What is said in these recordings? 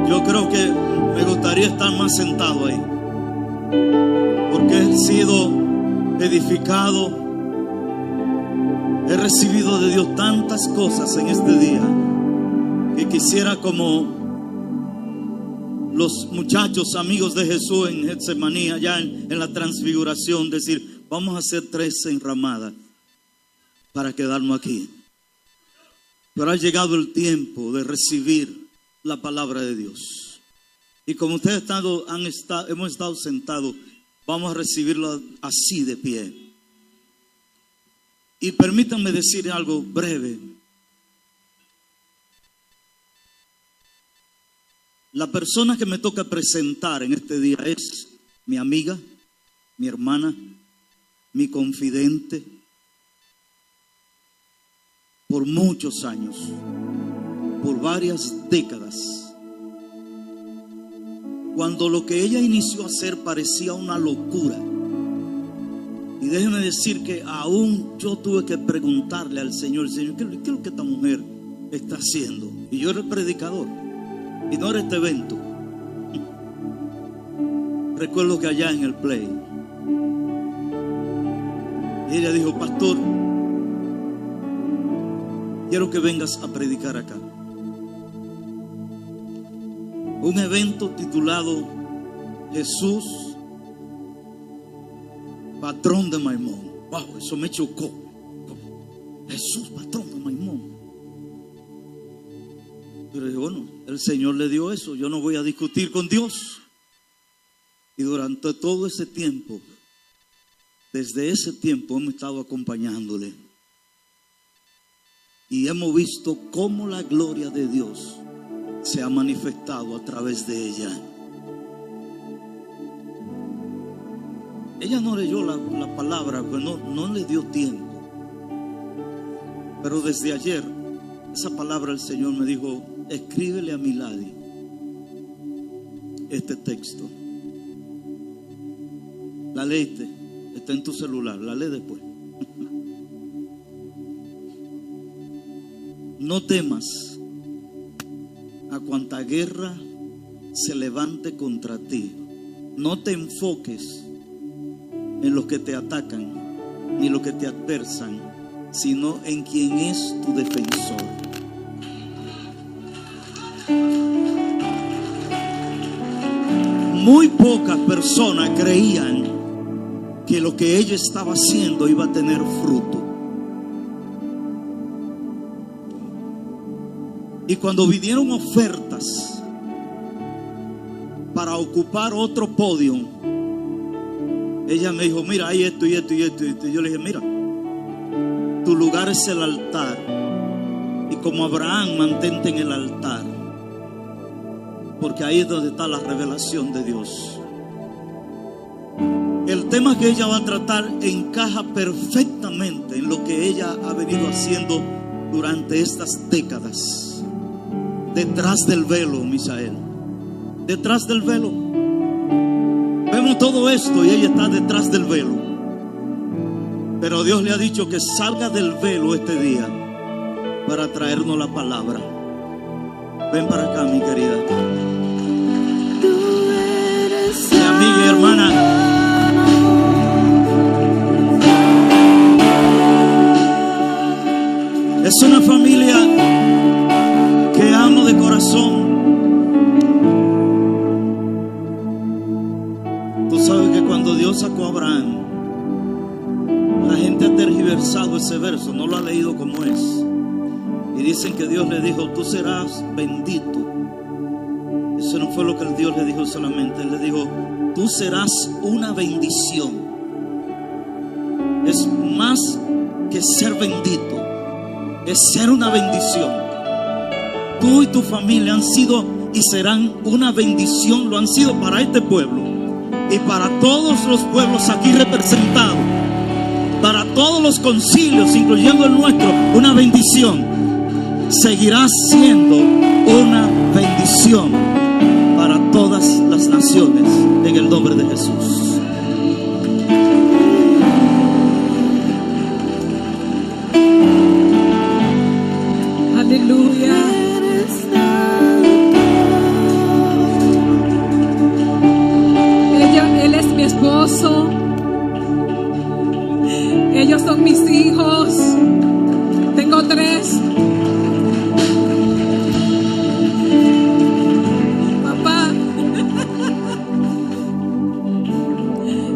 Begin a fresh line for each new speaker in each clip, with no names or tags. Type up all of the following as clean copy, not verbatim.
Yo creo que me gustaría estar más sentado ahí, porque he sido edificado, he recibido de Dios tantas cosas en este día que quisiera, como los muchachos amigos de Jesús en Getsemaní, allá en la transfiguración, decir: vamos a hacer 3 enramadas para quedarnos aquí. Pero ha llegado el tiempo de recibir la palabra de Dios. Y como ustedes hemos estado sentados, vamos a recibirlo así de pie. Y permítanme decir algo breve. La persona que me toca presentar en este día es mi amiga, mi hermana, mi confidente, por muchos años, por varias décadas. Cuando lo que ella inició a hacer parecía una locura, y déjenme decir que aún yo tuve que preguntarle al Señor: Señor, ¿qué es lo que esta mujer está haciendo? Y yo era el predicador, y no era este evento. Recuerdo que allá en el Play, ella dijo: pastor, quiero que vengas a predicar acá. Un evento titulado Jesús, patrón de Maimón. Wow, eso me chocó. Jesús, patrón de Maimón. Pero dije: bueno, el Señor le dio eso, yo no voy a discutir con Dios. Y durante todo ese tiempo, desde ese tiempo hemos estado acompañándole. Y hemos visto cómo la gloria de Dios se ha manifestado a través de ella. Ella no leyó la palabra, pues no le dio tiempo. Pero desde ayer, esa palabra el Señor me dijo: escríbele a Milady este texto. La leíste, está en tu celular, la lee después. No temas a cuanta guerra se levante contra ti. No te enfoques en los que te atacan ni los que te adversan, sino en quien es tu defensor. Muy pocas personas creían que lo que ella estaba haciendo iba a tener fruto. Y cuando vinieron ofertas para ocupar otro podio, ella me dijo: mira, hay esto y esto y esto y esto. Y yo le dije: mira, tu lugar es el altar, y como Abraham, mantente en el altar, porque ahí es donde está la revelación de Dios. El tema que ella va a tratar encaja perfectamente en lo que ella ha venido haciendo durante estas décadas. Detrás del velo, Misael. Detrás del velo. Vemos todo esto y ella está detrás del velo. Pero Dios le ha dicho que salga del velo este día para traernos la palabra. Ven para acá, mi querida. Mi amiga y hermana. Es una familia que amo de corazón. Tú sabes que cuando Dios sacó a Abraham, la gente ha tergiversado ese verso, no lo ha leído como es. Y dicen que Dios le dijo: tú serás bendito. Eso no fue lo que Dios le dijo solamente. Él le dijo: tú serás una bendición. Es más que ser bendito, es ser una bendición. Tú y tu familia han sido y serán una bendición. Lo han sido para este pueblo y para todos los pueblos aquí representados, para todos los concilios, incluyendo el nuestro, una bendición. Seguirás siendo una bendición para todas las naciones, en el nombre de Jesús.
Aleluya. esposo. Ellos son mis hijos. Tengo 3. Papá.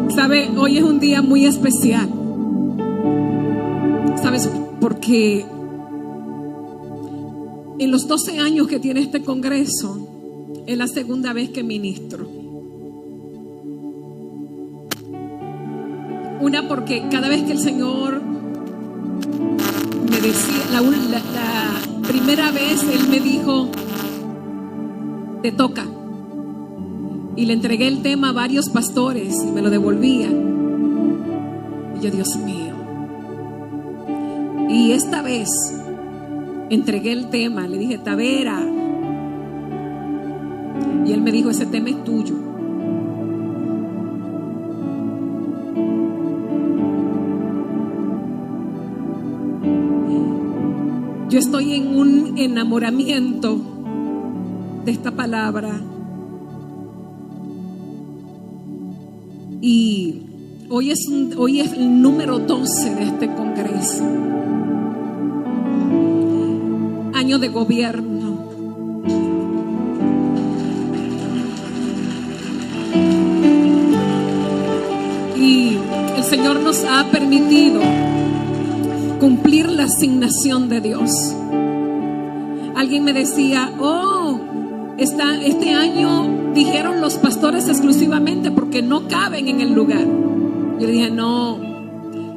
¿Sabe? Hoy es un día muy especial. ¿Sabes? Porque en los 12 años que tiene este congreso, es la segunda vez que ministro. Una, porque cada vez que el Señor me decía, la primera vez Él me dijo, te toca. Y le entregué el tema a varios pastores y me lo devolvían. Y yo, Dios mío. Y esta vez entregué el tema, le dije, Tavera. Y él me dijo, ese tema es tuyo. Yo estoy en un enamoramiento de esta palabra. Y hoy es el número 12 de este congreso. Año de gobierno. Y el Señor nos ha permitido cumplir la asignación de Dios. Alguien me decía, este año dijeron los pastores exclusivamente porque no caben en el lugar. Yo le dije, no,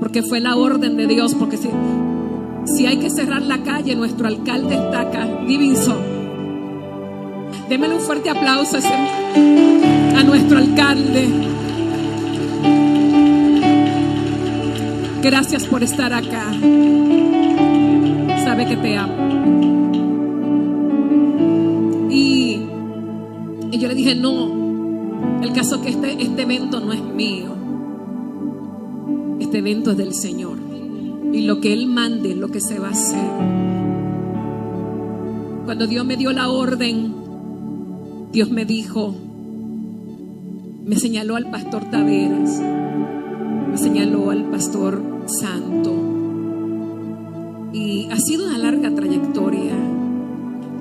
porque fue la orden de Dios, porque si hay que cerrar la calle, nuestro alcalde está acá, Divinson. Démele un fuerte aplauso a nuestro alcalde. Gracias por estar acá. Sabe que te amo. Y yo le dije, no, el caso es que este evento no es mío. Este evento es del Señor. Y lo que Él mande es lo que se va a hacer. Cuando Dios me dio la orden, Dios me dijo, me señaló al pastor Taveras, me señaló al pastor Santo. Y ha sido una larga trayectoria.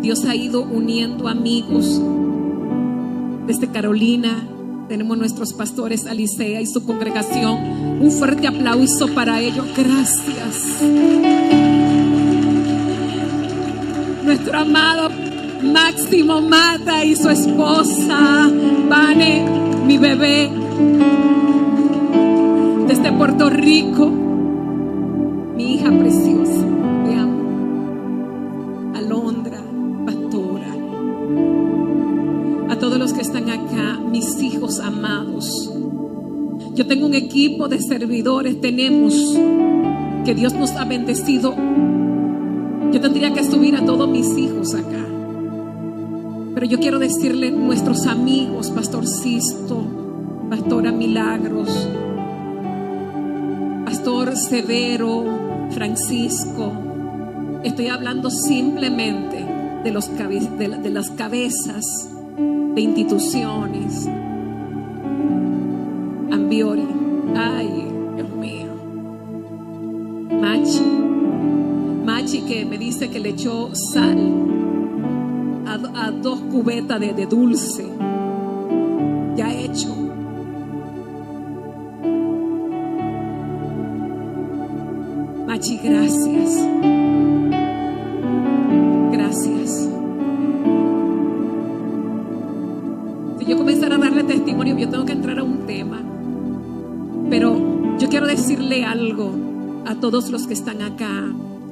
Dios ha ido uniendo amigos. Desde Carolina tenemos nuestros pastores Alicea y su congregación. Un fuerte aplauso para ellos. Gracias. Nuestro amado Máximo Mata y su esposa Vane, mi bebé, desde Puerto Rico, mi hija preciosa, te amo. Alondra, pastora, a todos los que están acá, mis hijos amados. Yo tengo un equipo de servidores, tenemos, que Dios nos ha bendecido. Yo tendría que subir a todos mis hijos acá, pero yo quiero decirle, nuestros amigos, Pastor Sisto, Pastora Milagros, Pastor Severo, Francisco. Estoy hablando simplemente de las cabezas de instituciones. Ambiori, ay, Dios mío. Machi que me dice que le echó sal a 2 cubetas de dulce. Ya hecho. Machi, gracias. Gracias. Si yo comenzara a darle testimonio, yo tengo que entrar a un tema. Pero yo quiero decirle algo a todos los que están acá,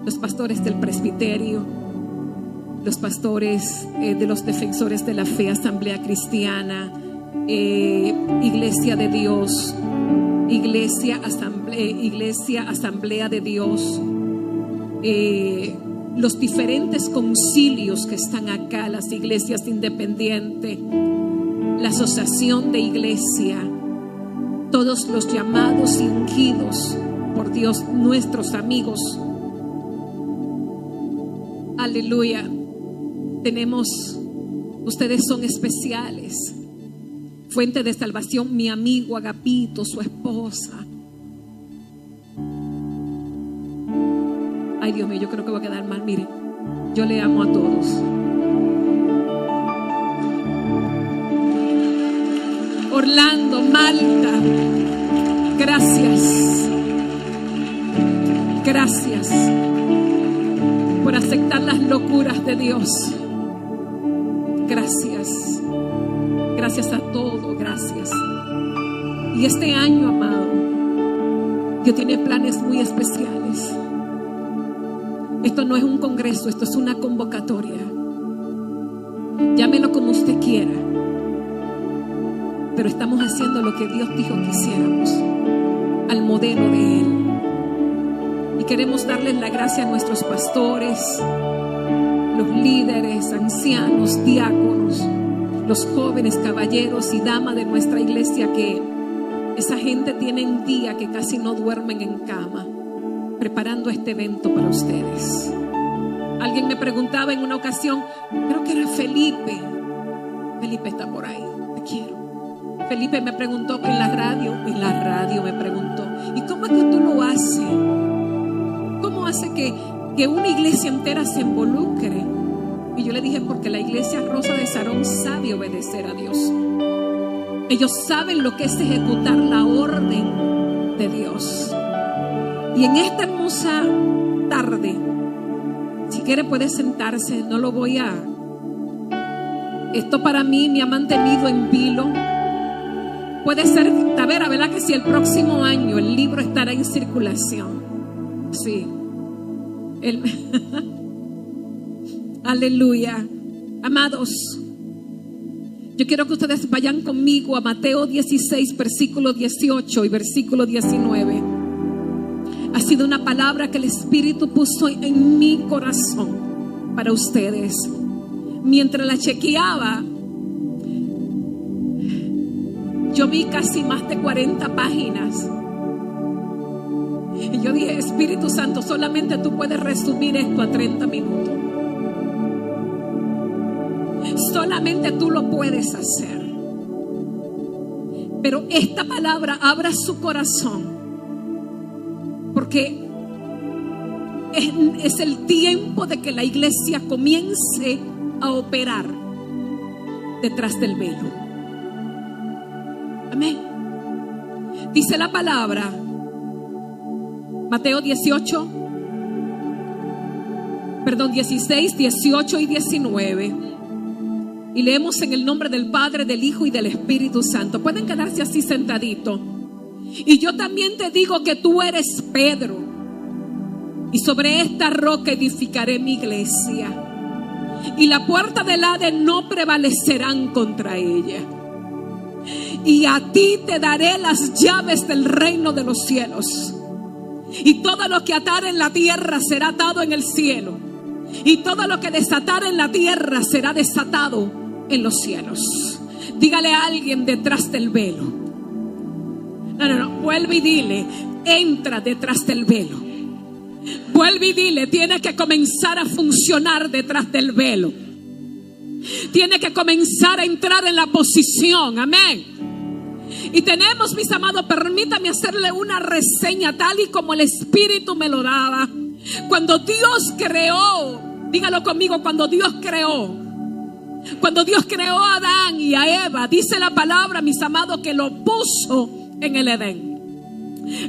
los pastores del presbiterio, los pastores de los defensores de la fe, Asamblea Cristiana, Iglesia de Dios, Iglesia Asamblea de Dios, los diferentes concilios que están acá, las iglesias independientes, la asociación de iglesia, todos los llamados y ungidos por Dios, nuestros amigos. Aleluya. Ustedes son especiales. fuente de salvación, mi amigo Agapito, su esposa. Ay, Dios mío, yo creo que voy a quedar mal. Miren, yo le amo a todos. Orlando, Malta, gracias. Gracias por aceptar las locuras de Dios. Gracias. Gracias a todos, gracias. Y este año, amado, Dios tiene planes muy especiales. Esto no es un congreso, esto es una convocatoria. Llámelo como usted quiera, pero estamos haciendo lo que Dios dijo que hiciéramos, al modelo de Él. Y queremos darles la gracia a nuestros pastores, los líderes, ancianos, diáconos, los jóvenes, caballeros y damas de nuestra iglesia, que esa gente tiene un día que casi no duermen en cama, preparando este evento para ustedes. Alguien me preguntaba en una ocasión, creo que era Felipe está por ahí, te quiero. Felipe me preguntó en la radio me preguntó, ¿y cómo es que tú lo haces? ¿Cómo hace que una iglesia entera se involucre? Y yo le dije, porque la iglesia Rosa de Sarón sabe obedecer a Dios. Ellos saben lo que es ejecutar la orden de Dios. Y en esta hermosa tarde, si quiere puede sentarse, no lo voy a... Esto para mí me ha mantenido en vilo. Puede ser, a ver, ¿verdad que si el próximo año el libro estará en circulación? Sí. Aleluya. Amados, yo quiero que ustedes vayan conmigo a Mateo 16, versículo 18 y versículo 19. Ha sido una palabra que el Espíritu puso en mi corazón para ustedes. Mientras la chequeaba, yo vi casi más de 40 páginas. Y yo dije, Espíritu Santo, solamente tú puedes resumir esto a 30 minutos. Solamente tú lo puedes hacer. Pero esta palabra abra su corazón, porque es el tiempo de que la iglesia comience a operar detrás del velo. Amén. Dice la palabra, Mateo 16, 18 y 19. Y leemos en el nombre del Padre, del Hijo y del Espíritu Santo. Pueden quedarse así sentaditos. Y yo también te digo que tú eres Pedro, y sobre esta roca edificaré mi iglesia, y la puerta del Hades no prevalecerán contra ella. Y a ti te daré las llaves del reino de los cielos. Y todo lo que atare en la tierra será atado en el cielo, y todo lo que desatare en la tierra será desatado en los cielos. Dígale a alguien detrás del velo. No, vuelve y dile, entra detrás del velo. Vuelve y dile, tiene que comenzar a funcionar detrás del velo. Tiene que comenzar a entrar en la posición. Amén. Y tenemos, mis amados, permítame hacerle una reseña tal y como el Espíritu me lo daba. Cuando Dios creó, dígalo conmigo, cuando Dios creó a Adán y a Eva, dice la palabra, mis amados, que lo puso en el Edén.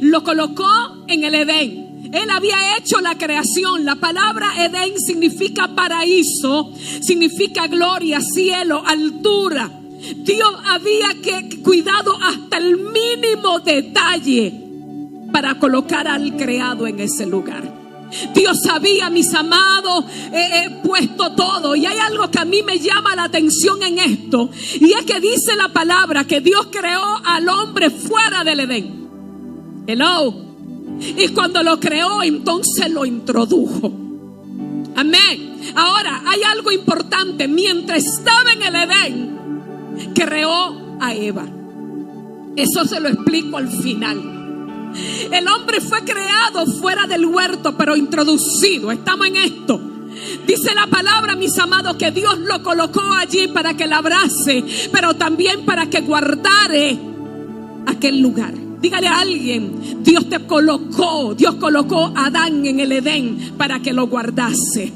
Lo colocó en el Edén. Él había hecho la creación. La palabra Edén significa paraíso, significa gloria, cielo, altura. Dios había cuidado hasta el mínimo detalle para colocar al creado en ese lugar. Dios había, mis amados, puesto todo. Y hay algo que a mí me llama la atención en esto, y es que dice la palabra que Dios creó al hombre fuera del Edén. Hello. Y cuando lo creó, entonces lo introdujo. Amén. Ahora, hay algo importante. Mientras estaba en el Edén, creó a Eva. Eso se lo explico al final. El hombre fue creado fuera del huerto, pero introducido. Estamos en esto. Dice la palabra, mis amados, que Dios lo colocó allí para que labrase, pero también para que guardare aquel lugar. Dígale a alguien, Dios colocó a Adán en el Edén para que lo guardase,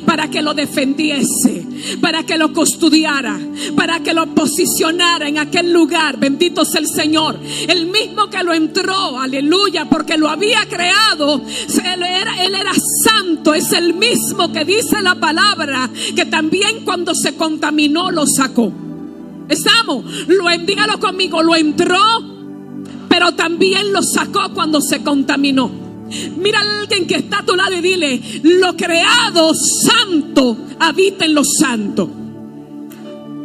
para que lo defendiese, para que lo custodiara, para que lo posicionara en aquel lugar. Bendito sea el Señor. El mismo que lo entró, aleluya, porque lo había creado. Él era santo. Es el mismo que dice la palabra que también cuando se contaminó lo sacó. ¿Estamos? Dígalo conmigo, lo entró, pero también lo sacó cuando se contaminó. Mira a alguien que está a tu lado y dile: lo creado santo habita en los santos.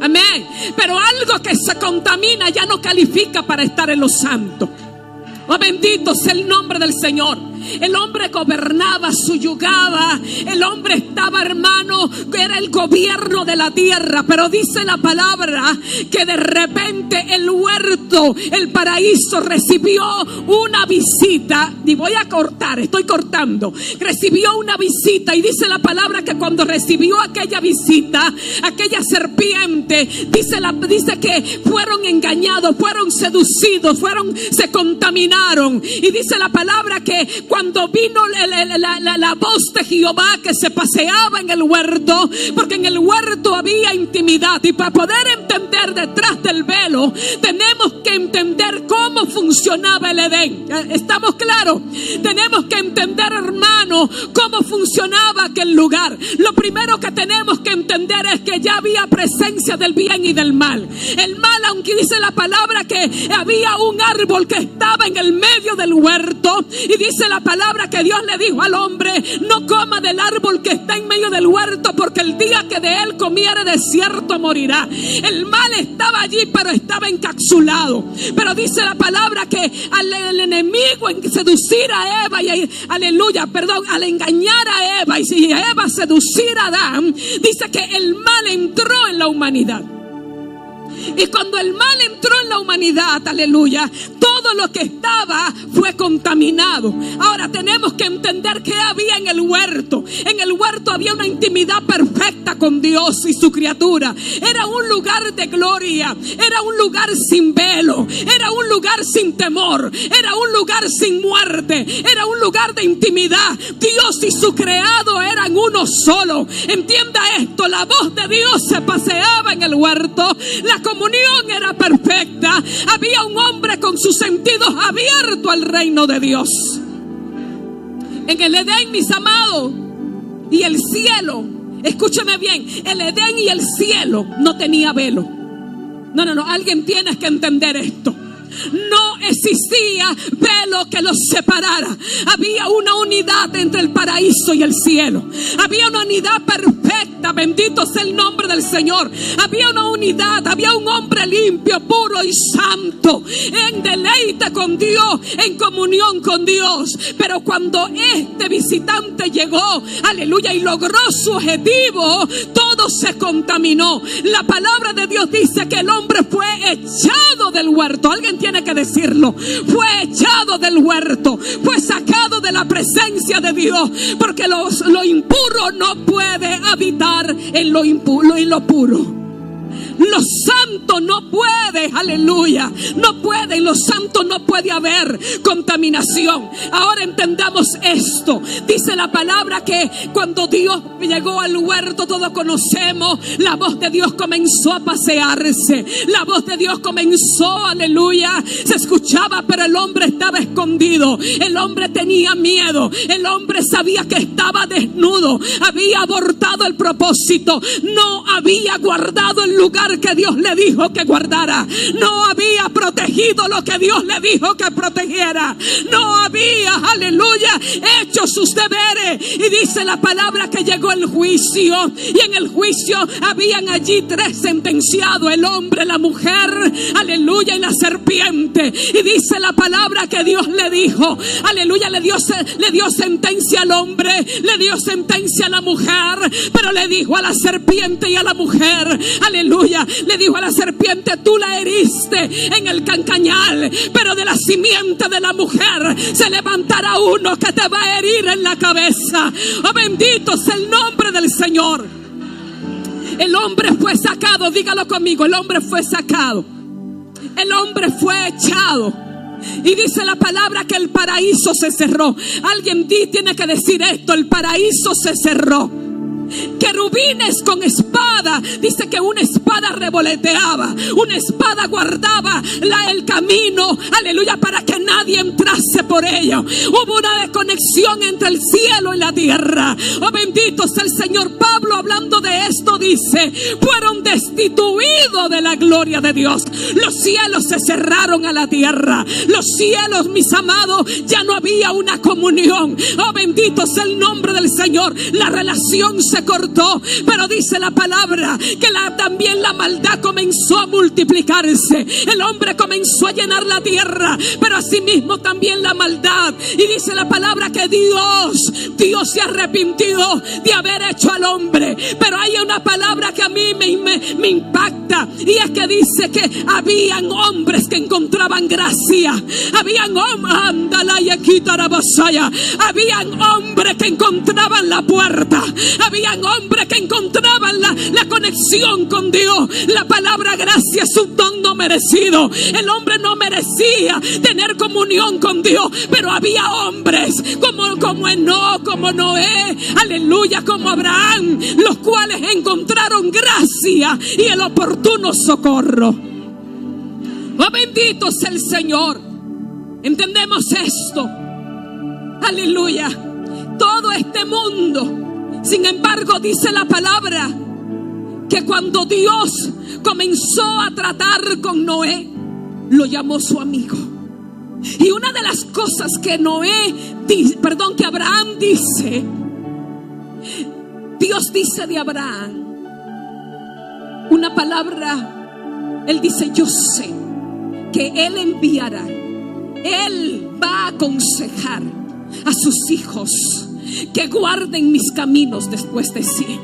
Amén. Pero algo que se contamina ya no califica para estar en los santos. Oh, bendito sea el nombre del Señor. El hombre gobernaba, suyugaba. El hombre estaba, hermano, era el gobierno de la tierra. Pero dice la palabra que de repente el huerto, el paraíso, recibió una visita. Y voy a cortar, estoy cortando. Recibió una visita, y dice la palabra que cuando recibió aquella visita, aquella serpiente, dice que fueron engañados, fueron seducidos, se contaminaron. Y dice la palabra que cuando vino la voz de Jehová que se paseaba en el huerto, porque en el huerto había intimidad, y para poder entender detrás del velo tenemos que entender cómo funcionaba el Edén. ¿Estamos claros? Tenemos que entender, hermano, cómo funcionaba aquel lugar. Lo primero que tenemos que entender es que ya había presencia del bien y del mal. El mal, aunque dice la palabra que había un árbol que estaba en el medio del huerto, y dice la palabra que Dios le dijo al hombre: no coma del árbol que está en medio del huerto, porque el día que de él comiere de cierto morirá. El mal estaba allí, pero estaba encapsulado. Pero dice la palabra que al enemigo en seducir a Eva, al engañar a Eva, y si Eva seducir a Adán, dice que el mal entró en la humanidad. Y cuando el mal entró en la humanidad, aleluya, todo lo que estaba fue contaminado. Ahora tenemos que entender qué había en el huerto. En el huerto había una intimidad perfecta con Dios y su criatura. Era un lugar de gloria, era un lugar sin velo, era un lugar sin temor, era un lugar sin muerte, era un lugar de intimidad. Dios y su creado eran uno solo. Entienda esto: la voz de Dios se paseaba en el huerto, la comunión era perfecta, había un hombre con sus sentidos abiertos al reino de Dios. En el Edén, mis amados, y el cielo, escúcheme bien, el Edén y el cielo no tenía velo. No, alguien tiene que entender esto. No existía velo que los separara. Había una unidad entre el paraíso y el cielo. Había una unidad perfecta. Bendito sea el nombre del Señor. Había una unidad. Había un hombre limpio, puro y santo, en deleite con Dios, en comunión con Dios. Pero cuando este visitante llegó, aleluya, y logró su objetivo, todo se contaminó. La palabra de Dios dice que el hombre fue echado del huerto. Alguien tiene que decirlo: fue echado del huerto, fue sacado de la presencia de Dios, porque lo impuro no puede habitar en lo impuro y lo puro. Lo santo no puede, aleluya, no puede, en lo santo no puede haber contaminación. Ahora entendamos esto. Dice la palabra que cuando Dios llegó al huerto, todos conocemos, la voz de Dios comenzó a pasearse. La voz de Dios comenzó, aleluya, se escuchaba, pero el hombre estaba escondido. El hombre tenía miedo. El hombre sabía que estaba desnudo. Había abortado el propósito. No había guardado el lugar que Dios le dijo que guardara. No había protegido lo que Dios le dijo que protegiera. No había, aleluya, hecho sus deberes. Y dice la palabra que llegó el juicio, y en el juicio habían allí 3 sentenciados: el hombre, la mujer, aleluya, y la serpiente. Y dice la palabra que Dios le dijo, aleluya, le dio sentencia al hombre, le dio sentencia a la mujer, pero le dijo a la serpiente y a la mujer, aleluya, aleluya, le dijo a la serpiente: tú la heriste en el cancañal, pero de la simiente de la mujer se levantará uno que te va a herir en la cabeza. Oh, bendito sea el nombre del Señor. El hombre fue sacado, dígalo conmigo, el hombre fue sacado, el hombre fue echado. Y dice la palabra que el paraíso se cerró. Alguien tiene que decir esto: el paraíso se cerró. Querubines con espada, dice que una espada revoloteaba, una espada guardaba el camino, aleluya, para que nadie entrase por ello. Hubo una desconexión entre el cielo y la tierra. Oh, bendito sea el Señor. Pablo, hablando de esto, dice: fueron destituidos de la gloria de Dios. Los cielos se cerraron a la tierra. Los cielos, mis amados, ya no había una comunión. Oh, bendito sea el nombre del Señor. La relación se cortó, pero dice la palabra que también la maldad comenzó a multiplicarse. El hombre comenzó a llenar la tierra, pero asimismo también la maldad. Y dice la palabra que Dios se arrepintió de haber hecho al hombre. Pero hay una palabra que a mí me impacta, y es que dice que habían hombres que encontraban gracia. Habían hombres que encontraban la puerta. Habían hombres que encontraban la conexión con Dios. La palabra gracia es un don no merecido. El hombre no merecía tener comunión con Dios, pero había hombres como Enoc, como Noé, aleluya, como Abraham, los cuales encontraron gracia y el oportuno socorro. Oh, bendito sea el Señor. Entendemos esto, aleluya. Todo este mundo, sin embargo, dice la palabra que cuando Dios comenzó a tratar con Noé, lo llamó su amigo. Y una de las cosas que que Abraham dice, Dios dice de Abraham una palabra. Él dice: yo sé que Él enviará, Él va a aconsejar a sus hijos que guarden mis caminos después de sí.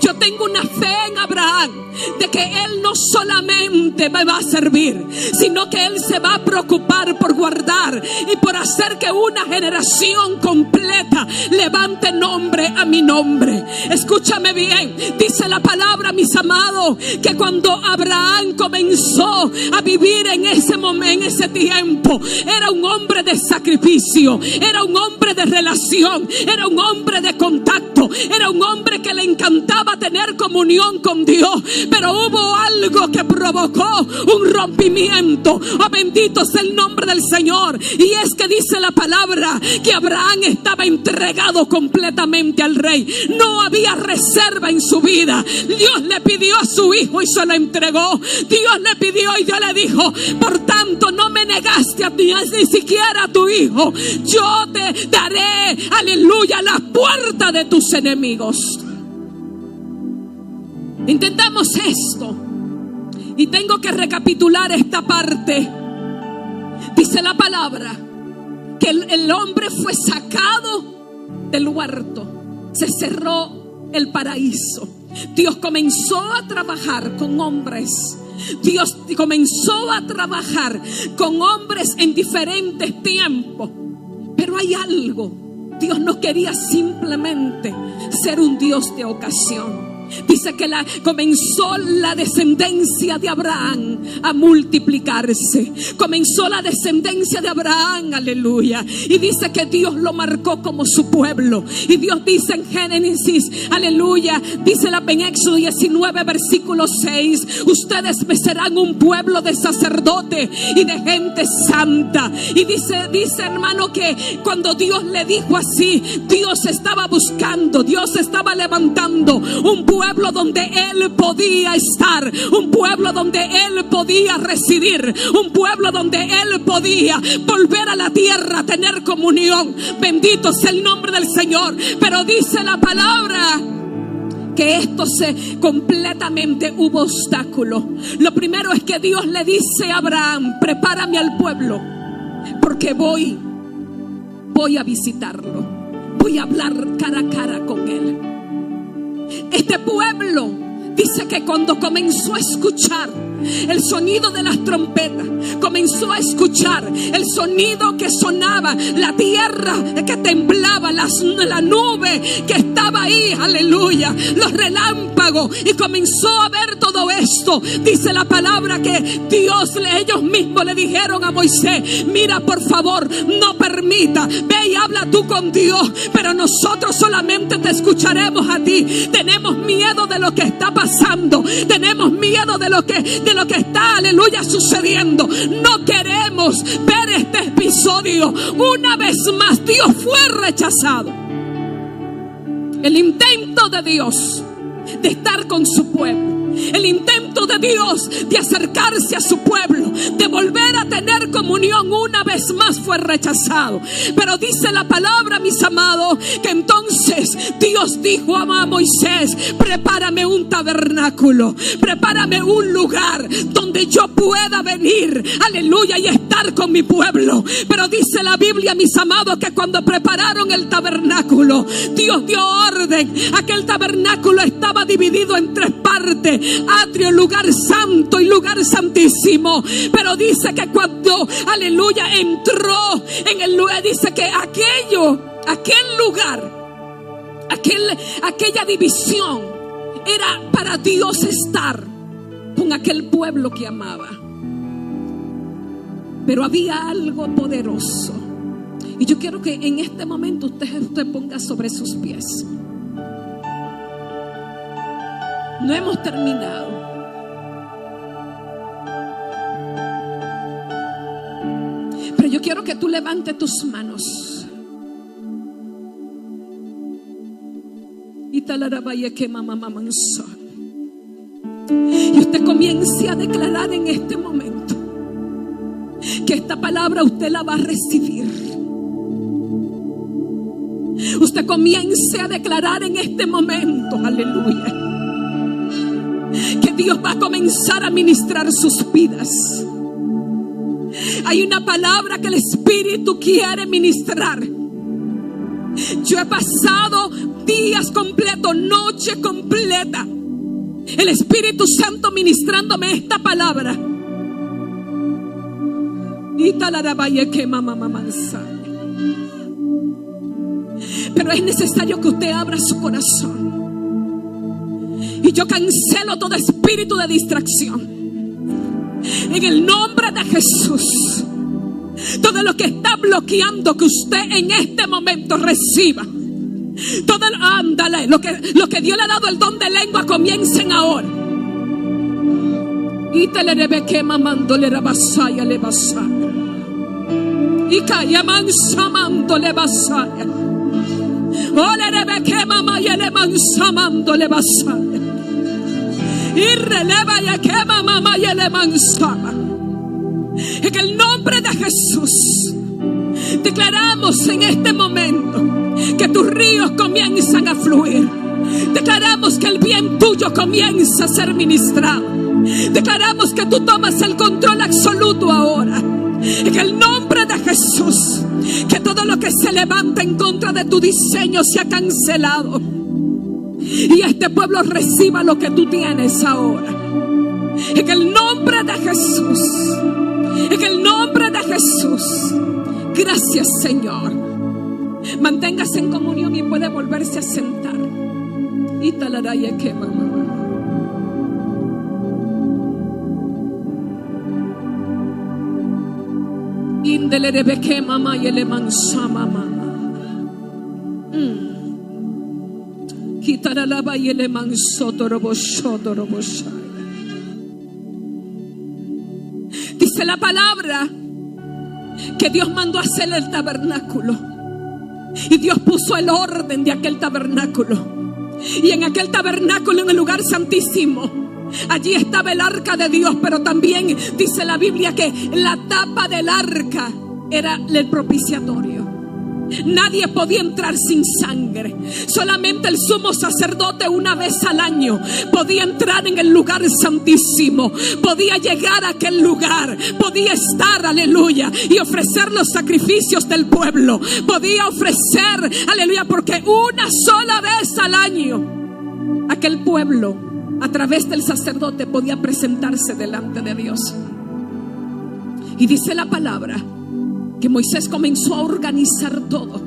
Yo tengo una fe en Abraham de que Él no solamente me va a servir, sino que Él se va a preocupar por guardar y por hacer que una generación completa levante nombre a mi nombre. Escúchame bien, dice la palabra, mis amados, que cuando Abraham comenzó a vivir en ese momento, en ese tiempo, era un hombre de sacrificio, era un hombre de relación, era un hombre de contacto, era un hombre que le encantaba tener comunión con Dios. Pero hubo algo que provocó un rompimiento. Oh, bendito sea el nombre del Señor. Y es que dice la palabra que Abraham estaba entregado completamente al rey. No había reserva en su vida. Dios le pidió a su hijo y se lo entregó. Dios le pidió y Dios le dijo: por tanto, no me negaste a ti, ni siquiera a tu hijo. Yo te daré, aleluya, la puerta de tus enemigos. Intentamos esto y tengo que recapitular esta parte. Dice la palabra que el hombre fue sacado del huerto, se cerró el paraíso. Dios comenzó a trabajar con hombres. Dios comenzó a trabajar con hombres en diferentes tiempos. Pero hay algo: Dios no quería simplemente ser un Dios de ocasión. Dice que comenzó la descendencia de Abraham a multiplicarse. Comenzó la descendencia de Abraham, aleluya. Y dice que Dios lo marcó como su pueblo. Y Dios dice en Génesis, aleluya, dice en Éxodo 19, versículo 6: ustedes me serán un pueblo de sacerdote y de gente santa. Y dice hermano, que cuando Dios le dijo así, Dios estaba buscando, Dios estaba levantando un pueblo donde Él podía estar, un pueblo donde Él podía residir, un pueblo donde Él podía volver a la tierra a tener comunión. Bendito sea el nombre del Señor. Pero dice la palabra que esto completamente hubo obstáculo. Lo primero es que Dios le dice a Abraham: prepárame al pueblo, porque voy a visitarlo, voy a hablar cara a cara con él. Este pueblo dice que cuando comenzó a escuchar el sonido de las trompetas, comenzó a escuchar el sonido que sonaba, la tierra que temblaba, la nube que estaba ahí, aleluya, los relámpagos, y comenzó a ver todo esto. Dice la palabra que ellos mismos le dijeron a Moisés: mira, por favor, no permita, ve y habla tú con Dios, pero nosotros solamente te escucharemos a ti. Tenemos miedo de lo que está pasando, tenemos miedo de lo que está, aleluya, sucediendo. No queremos ver este episodio una vez más. Dios fue rechazado. El intento de Dios de estar con su pueblo, el intento de Dios de acercarse a su pueblo, de volver a tener comunión una vez más, fue rechazado. Pero dice la palabra, mis amados, que entonces Dios dijo a Moisés: prepárame un tabernáculo, prepárame un lugar donde yo pueda venir, aleluya, y estar con mi pueblo. Pero dice la Biblia, mis amados, que cuando prepararon el tabernáculo, Dios dio orden. Aquel tabernáculo estaba dividido en 3 partes: atrio, lugar santo y lugar santísimo. Pero dice que cuando, aleluya, entró en el lugar, dice que aquel lugar, aquella división era para Dios estar con aquel pueblo que amaba. Pero había algo poderoso, y yo quiero que en este momento usted ponga sobre sus pies. No hemos terminado. Pero yo quiero que tú levantes tus manos. Y usted comience a declarar en este momento que esta palabra usted la va a recibir. Usted comience a declarar en este momento, aleluya, que Dios va a comenzar a ministrar sus vidas. Hay una palabra que el Espíritu quiere ministrar. Yo he pasado días completos, noche completa, el Espíritu Santo ministrándome esta palabra. Pero es necesario que usted abra su corazón. Y yo cancelo todo espíritu de distracción en el nombre de Jesús. Todo lo que está bloqueando que usted en este momento reciba, todo ándale, lo que Dios le ha dado el don de lengua, comiencen ahora. Y te le rebe que mamando le rabasaya le basaya. Y calla mansamando le basaya. O le rebe que mamá y le mansamando le basaya. Y releva y quema mamá y le mansama. En el nombre de Jesús declaramos en este momento que tus ríos comienzan a fluir. Declaramos que el bien tuyo comienza a ser ministrado. Declaramos que tú tomas el control absoluto ahora. En el nombre de Jesús, que todo lo que se levanta en contra de tu diseño sea cancelado. Y este pueblo reciba lo que tú tienes ahora. En el nombre de Jesús. En el nombre de Jesús. Gracias, Señor. Manténgase en comunión y puede volverse a sentar. Y talaraya que mamá. Indele rebeke mamá y ele mansama mamá. Quitaralaba y ele mansotoroboshotoroboshaya. Dice la palabra que Dios mandó a hacer el tabernáculo. Y Dios puso el orden de aquel tabernáculo. Y en aquel tabernáculo, en el lugar santísimo, allí estaba el arca de Dios. Pero también dice la Biblia que la tapa del arca era el propiciatorio. Nadie podía entrar sin sangre. Solamente el sumo sacerdote una vez al año podía entrar en el lugar santísimo. Podía llegar a aquel lugar. Podía estar, aleluya, y ofrecer los sacrificios del pueblo. Podía ofrecer, aleluya, porque una sola vez al año aquel pueblo a través del sacerdote podía presentarse delante de Dios. Y dice la palabra que Moisés comenzó a organizar todo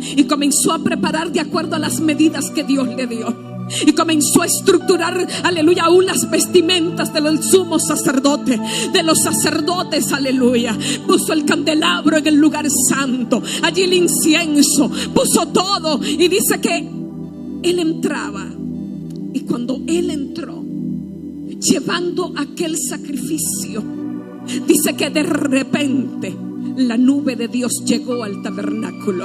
y comenzó a preparar de acuerdo a las medidas que Dios le dio. Y comenzó a estructurar, aleluya, aún las vestimentas del sumo sacerdote, de los sacerdotes, aleluya. Puso el candelabro en el lugar santo, allí el incienso, puso todo. Y dice que él entraba, y cuando él entró llevando aquel sacrificio, dice que de repente la nube de Dios llegó al tabernáculo.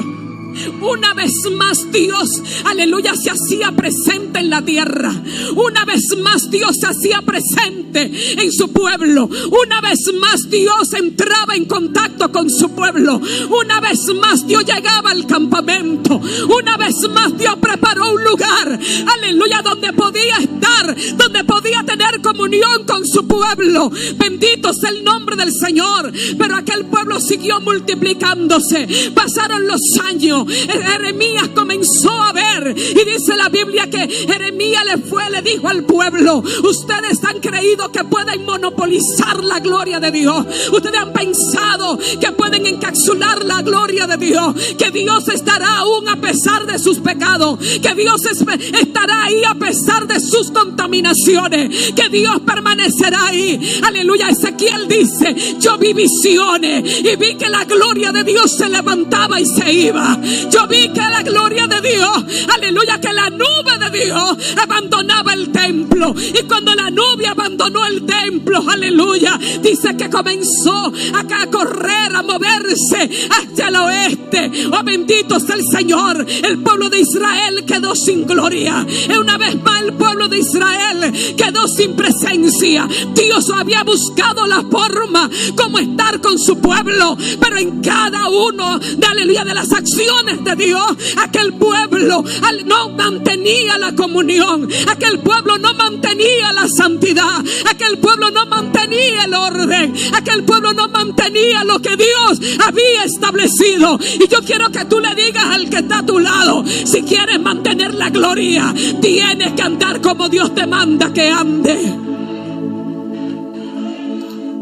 Una vez más Dios, aleluya, se hacía presente en la tierra. Una vez más Dios se hacía presente en su pueblo. Una vez más Dios entraba en contacto con su pueblo. Una vez más Dios llegaba al campamento. Una vez más Dios preparó un lugar, aleluya, donde podía estar, donde podía tener comunión con su pueblo. Bendito sea el nombre del Señor. Pero aquel pueblo siguió multiplicándose. Pasaron los años. Jeremías comenzó a ver, y dice la Biblia que Jeremías le dijo al pueblo: ustedes han creído que pueden monopolizar la gloria de Dios. Ustedes han pensado que pueden encapsular la gloria de Dios, que Dios estará aún a pesar de sus pecados, que Dios estará ahí a pesar de sus contaminaciones, que Dios permanecerá ahí. Aleluya. Ezequiel dice: yo vi visiones y vi que la gloria de Dios se levantaba y se iba. Yo vi que la gloria de Dios, aleluya, que la nube de Dios abandonaba el templo. Y cuando la nube abandonó el templo, aleluya, dice que comenzó acá a correr, a moverse hacia el oeste. Oh, bendito sea el Señor. El pueblo de Israel quedó sin gloria. Y una vez más el pueblo de Israel quedó sin presencia. Dios había buscado la forma como estar con su pueblo, pero en cada uno de, aleluya, de las acciones de Dios, aquel pueblo no mantenía la comunión, aquel pueblo no mantenía la santidad, aquel pueblo no mantenía el orden, aquel pueblo no mantenía lo que Dios había establecido. Y yo quiero que tú le digas al que está a tu lado: si quieres mantener la gloria, tienes que andar como Dios te manda que ande.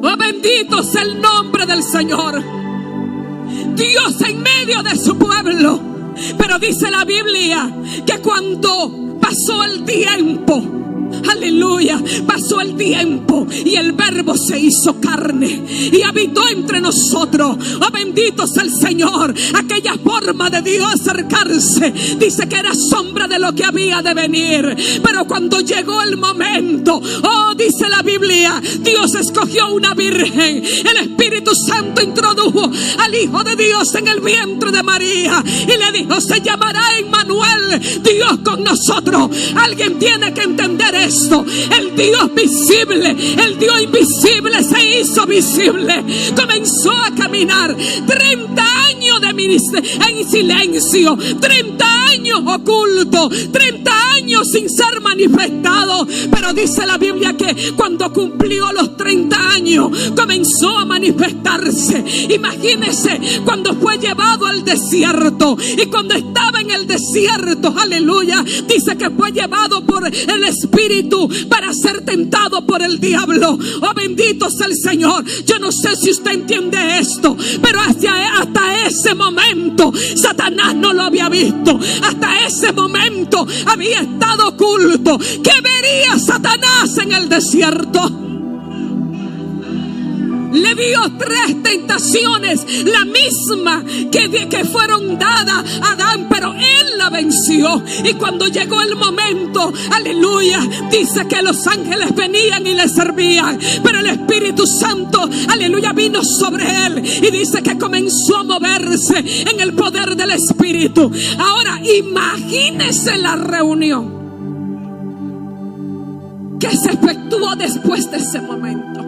Oh, bendito sea el nombre del Señor. Dios en medio de su pueblo. Pero dice la Biblia que cuando pasó el tiempo, aleluya, pasó el tiempo y el verbo se hizo carne y habitó entre nosotros. Oh, bendito sea el Señor. Aquella forma de Dios acercarse, dice que era sombra de lo que había de venir. Pero cuando llegó el momento, oh, dice la Biblia, Dios escogió una virgen. El Espíritu Santo introdujo al Hijo de Dios en el vientre de María y le dijo: se llamará Emmanuel, Dios con nosotros. Alguien tiene que entender esto. El Dios visible, el Dios invisible se hizo visible. Comenzó a caminar 30 años de ministerio en silencio, 30 años oculto, 30 años sin ser manifestado. Pero dice la Biblia que cuando cumplió los 30 años comenzó a manifestarse. Imagínese cuando fue llevado al desierto, y cuando estaba en el desierto, aleluya, dice que fue llevado por el Espíritu para ser tentado por el diablo. Oh, bendito sea el Señor. Yo no sé si usted entiende esto, pero hasta ese momento Satanás no lo había visto. Hasta ese momento había estado oculto. ¿Qué vería Satanás en el desierto? Le dio 3 tentaciones, la misma que fueron dadas a Adán, pero él la venció. Y cuando llegó el momento, aleluya, dice que los ángeles venían y le servían, pero el Espíritu Santo, aleluya, vino sobre él y dice que comenzó a moverse en el poder del Espíritu. Ahora imagínese la reunión que se efectuó después de ese momento.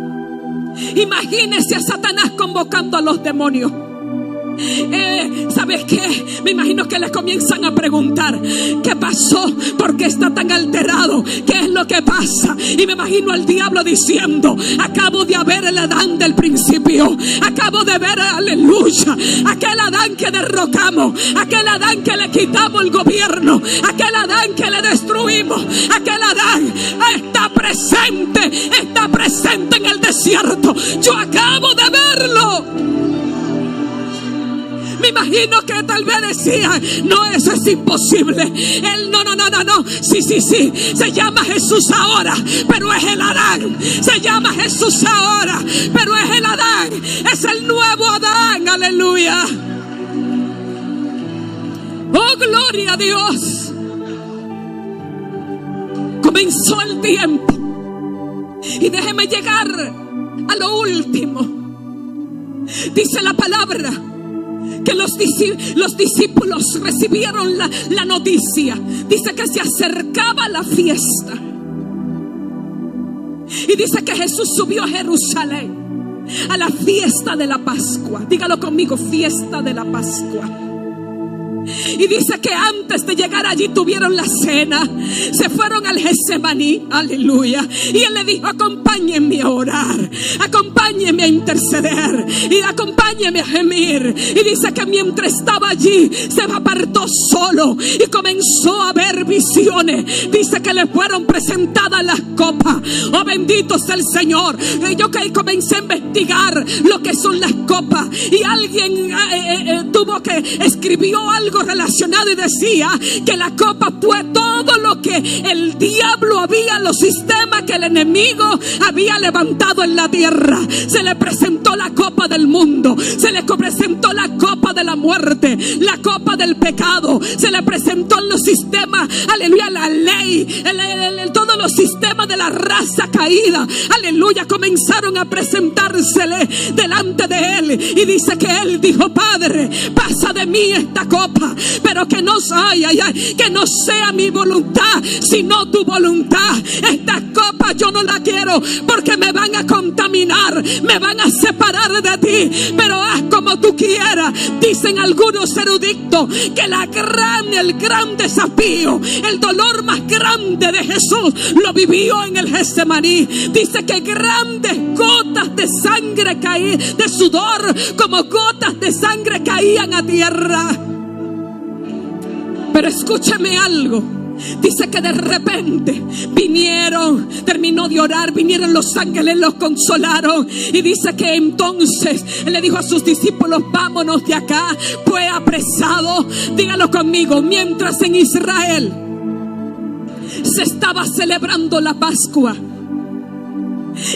Imagínese a Satanás convocando a los demonios. ¿Sabes qué? Me imagino que le comienzan a preguntar: ¿qué pasó? ¿Por qué está tan alterado? ¿Qué es lo que pasa? Y me imagino al diablo diciendo: acabo de ver el Adán del principio, acabo de ver, aleluya, aquel Adán que derrocamos, aquel Adán que le quitamos el gobierno, aquel Adán que le destruimos, aquel Adán está presente en el desierto. Yo acabo de verlo. Me imagino que tal vez decían: no, eso es imposible. Él no. Sí, se llama Jesús ahora, pero es el Adán. Se llama Jesús ahora, pero es el Adán. Es el nuevo Adán, aleluya. Oh, gloria a Dios. Comenzó el tiempo. Y déjeme llegar a lo último. Dice la palabra que los discípulos recibieron la noticia. Dice que se acercaba la fiesta. Y dice que Jesús subió a Jerusalén a la fiesta de la Pascua. Dígalo conmigo: fiesta de la Pascua. Y dice que antes de llegar allí tuvieron la cena. Se fueron al Getsemaní, aleluya. Y él le dijo: acompáñenme a orar, acompáñenme a interceder y acompáñenme a gemir. Y dice que mientras estaba allí se apartó solo y comenzó a ver visiones. Dice que le fueron presentadas las copas. Oh, bendito sea el Señor. Yo que comencé a investigar lo que son las copas, y alguien escribió algo relacionado y decía que la copa fue todo lo que el diablo los sistemas que el enemigo había levantado en la tierra. Se le presentó la copa del mundo, se le presentó la copa de la muerte, la copa del pecado, se le presentó en los sistemas, aleluya, la ley, todos los sistemas de la raza caída, aleluya, comenzaron a presentársele delante de él. Y dice que él dijo: Padre, pasa de mí esta copa, pero que no sea mi voluntad sino tu voluntad. Esta copa yo no la quiero porque me van a contaminar, me van a separar de ti, pero haz como tú quieras. Dicen algunos eruditos que el gran desafío, el dolor más grande de Jesús lo vivió en el Getsemaní. Dice que grandes gotas de sangre caían, de sudor como gotas de sangre caían a tierra. Pero escúchame algo. Dice que de repente terminó de orar, vinieron los ángeles, los consolaron. Y dice que entonces él le dijo a sus discípulos: vámonos de acá. Fue apresado, dígalo conmigo, mientras en Israel se estaba celebrando la Pascua,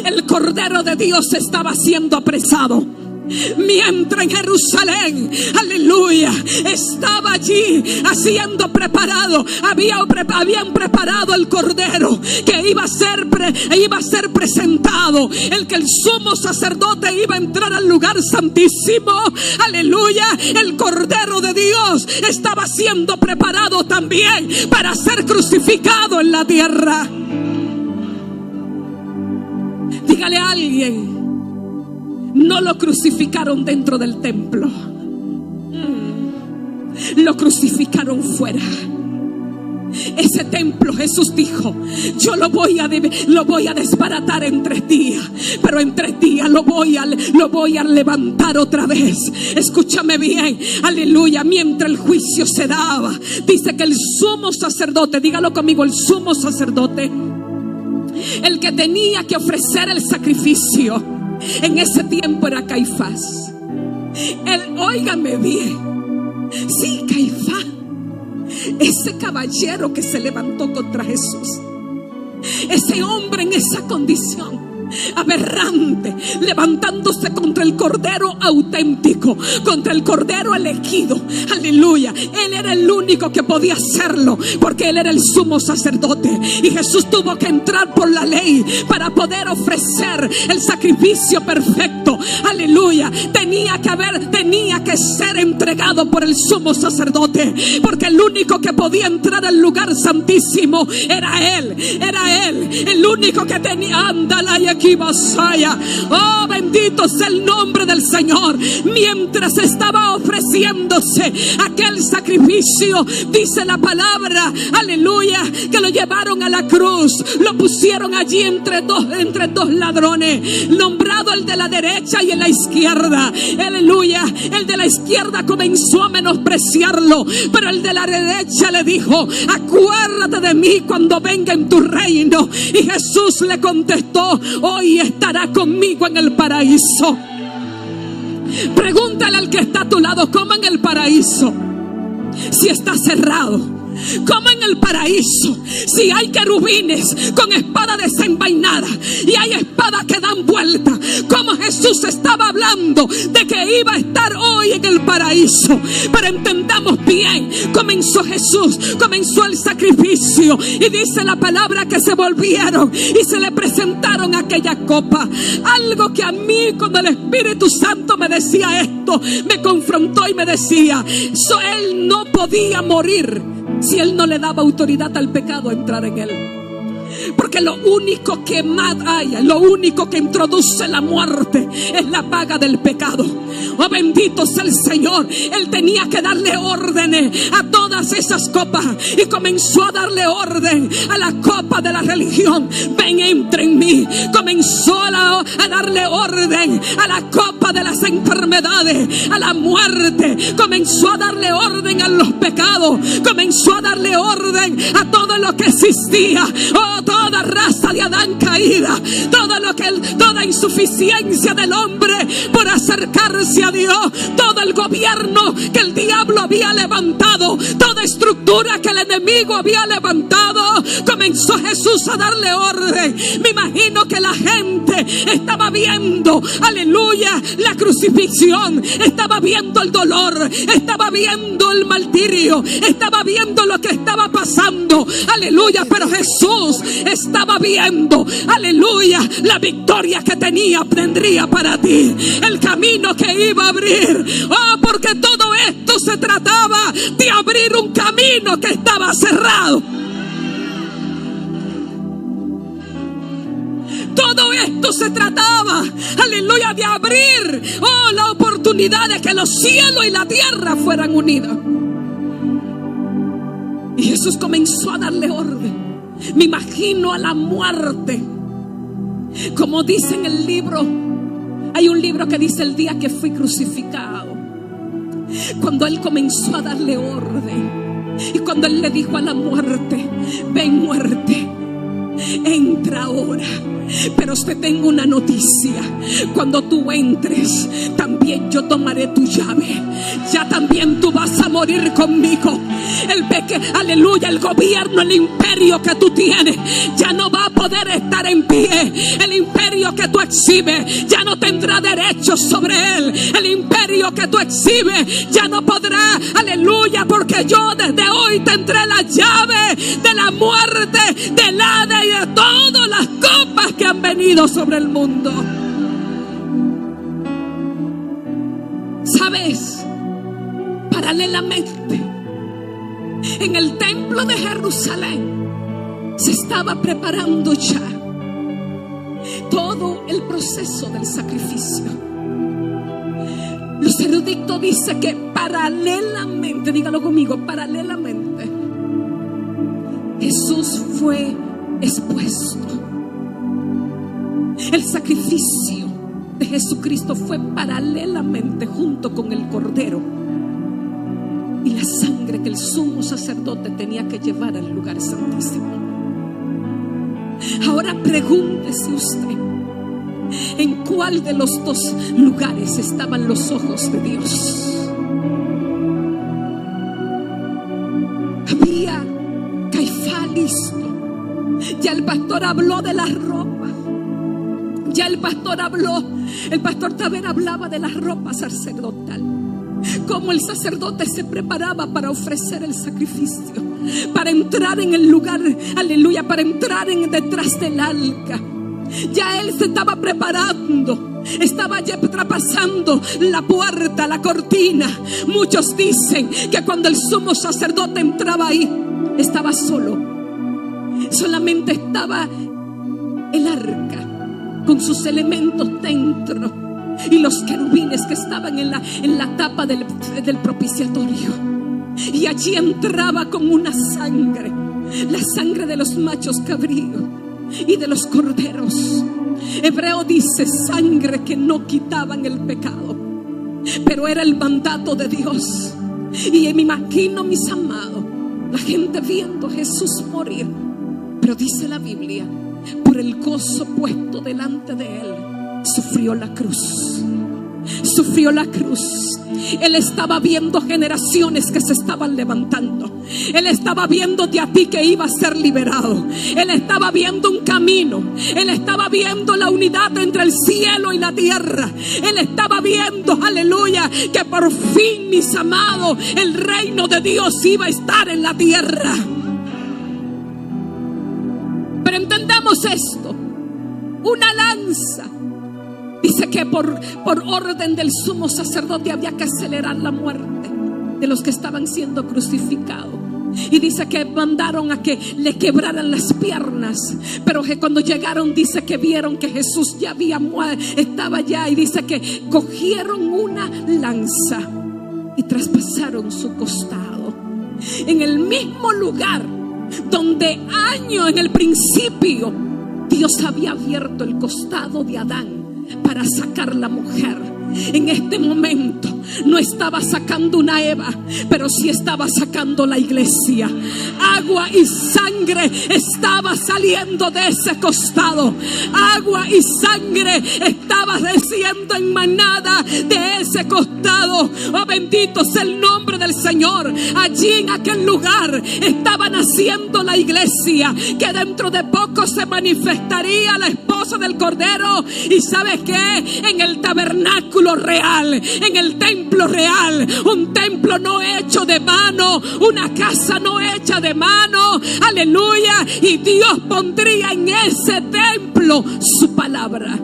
el Cordero de Dios estaba siendo apresado. Mientras en Jerusalén, aleluya, estaba allí siendo preparado, habían preparado el cordero que iba a ser presentado, el que el sumo sacerdote iba a entrar al lugar santísimo, aleluya. El cordero de Dios estaba siendo preparado también para ser crucificado en la tierra. Dígale a alguien: no lo crucificaron dentro del templo, lo crucificaron fuera. Ese templo, Jesús dijo: yo lo voy a desbaratar en 3 días, pero en 3 días lo voy a levantar otra vez. Escúchame bien, aleluya. Mientras el juicio se daba, dice que el sumo sacerdote, dígalo conmigo, el sumo sacerdote, el que tenía que ofrecer el sacrificio en ese tiempo era Caifás. Óigame bien, sí, Caifás, ese caballero que se levantó contra Jesús, ese hombre en esa condición aberrante, levantándose contra el cordero auténtico, contra el cordero elegido, aleluya. Él era el único que podía hacerlo, porque él era el sumo sacerdote, y Jesús tuvo que entrar por la ley para poder ofrecer el sacrificio perfecto, aleluya. Tenía que ser entregado por el sumo sacerdote, porque el único que podía entrar al lugar santísimo era él, el único que tenía. Ándala y aquí Masaya. Oh, bendito sea el nombre hombre del Señor, mientras estaba ofreciéndose aquel sacrificio, dice la palabra, aleluya, que lo llevaron a la cruz, lo pusieron allí entre dos ladrones, nombrado el de la derecha y el de la izquierda. Aleluya. El de la izquierda comenzó a menospreciarlo, pero el de la derecha le dijo: acuérdate de mí cuando venga en tu reino. Y Jesús le contestó: hoy estará conmigo en el paraíso. Pregúntale al que está a tu lado: ¿cómo en el paraíso si está cerrado? ¿Cómo en el paraíso si hay querubines con espada desenvainada y hay espadas que dan vuelta? ¿Cómo Jesús estaba hablando de que iba a estar hoy en el paraíso? Pero entendamos bien, comenzó Jesús, comenzó el sacrificio, y dice la palabra que se volvieron y se le presentaron aquella copa. Algo que a mí, cuando el Espíritu Santo me decía esto, me confrontó y me decía: él no podía morir si él no le daba autoridad al pecado a entrar en él. Porque lo único que mata, lo único que introduce la muerte es la paga del pecado. Oh, bendito sea el Señor. Él tenía que darle órdenes a todas esas copas, y comenzó a darle orden a la copa de la religión: ven, entra en mí. Comenzó a darle orden a la copa de las enfermedades, a la muerte. Comenzó a darle orden a los pecados. Comenzó a darle orden a todo lo que existía. Oh, toda raza de Adán caída, toda insuficiencia del hombre por acercarse a Dios, todo el gobierno que el diablo había levantado, toda estructura que el enemigo había levantado, comenzó Jesús a darle orden. Me imagino que la gente estaba viendo, aleluya, la crucifixión, estaba viendo el dolor, estaba viendo el martirio, estaba viendo lo que estaba pasando, aleluya, pero Jesús estaba viendo, aleluya, la victoria que tendría para ti, el camino que iba a abrir. Oh, porque todo esto se trataba de abrir un camino que estaba cerrado. Todo esto se trataba, aleluya, de abrir, oh, la oportunidad de que los cielos y la tierra fueran unidos. Y Jesús comenzó a darle orden. Me imagino a la muerte, como dice en el libro. Hay un libro que dice: el día que fui crucificado. Cuando él comenzó a darle orden, y cuando él le dijo a la muerte: ven, muerte, entra ahora. Pero te tengo una noticia: cuando tú entres, también yo tomaré tu llave. Ya también tú vas a morir conmigo. Aleluya, el gobierno, el imperio que tú tienes ya no va a poder estar en pie. El imperio que tú exhibes ya no tendrá derechos sobre él. El imperio que tú exhibes ya no podrá, aleluya, porque yo desde hoy tendré la llave de la muerte, del Hades y de todas las copas que han venido sobre el mundo. ¿Sabes? Paralelamente, en el templo de Jerusalén se estaba preparando ya todo el proceso del sacrificio. Los eruditos dicen que paralelamente, dígalo conmigo, paralelamente, Jesús fue expuesto. El sacrificio de Jesucristo fue paralelamente junto con el Cordero y la sangre que el sumo sacerdote tenía que llevar al lugar santísimo. Ahora pregúntese usted: ¿en cuál de los dos lugares estaban los ojos de Dios? Había Caifás listo. Ya el pastor habló de las ropas. Ya el pastor también hablaba de las ropas sacerdotal. Cómo el sacerdote se preparaba para ofrecer el sacrificio, para entrar en el lugar, aleluya, para entrar detrás del arca. Ya él se estaba preparando, estaba ya traspasando la puerta, la cortina. Muchos dicen que cuando el sumo sacerdote entraba ahí, estaba solo. Solamente estaba el arca con sus elementos dentro. y los querubines que estaban en la tapa del propiciatorio. Y allí entraba con una sangre, la sangre de los machos cabríos y de los corderos. Hebreo dice sangre que no quitaban el pecado, pero era el mandato de Dios. Y me imagino, mis amados, la gente viendo a Jesús morir, pero dice la Biblia, por el gozo puesto delante de él, sufrió la cruz. Sufrió la cruz. Él estaba viendo generaciones que se estaban levantando. Él estaba viéndote a ti que iba a ser liberado. Él estaba viendo un camino. Él estaba viendo la unidad entre el cielo y la tierra. Él estaba viendo, aleluya, que por fin, mis amados, el reino de Dios iba a estar en la tierra. Pero entendamos esto: una lanza. Dice que por orden del sumo sacerdote había que acelerar la muerte de los que estaban siendo crucificados. Y dice que mandaron a que le quebraran las piernas. Pero que cuando llegaron, dice que vieron que Jesús ya había muerto, estaba ya. Y dice que cogieron una lanza y traspasaron su costado. En el mismo lugar donde años en el principio Dios había abierto el costado de Adán para sacar la mujer. En este momento no estaba sacando una Eva, pero sí estaba sacando la iglesia. Agua y sangre estaba saliendo de ese costado. Agua y sangre estaba desciendo en manada de ese costado. Oh, bendito sea el nombre del Señor. Allí en aquel lugar estaba naciendo la iglesia, que dentro de poco se manifestaría la esposa del Cordero. Y ¿sabes qué? En el tabernáculo real, en el templo real, un templo no hecho de mano, una casa no hecha de mano, aleluya. Y Dios pondría en ese templo su palabra.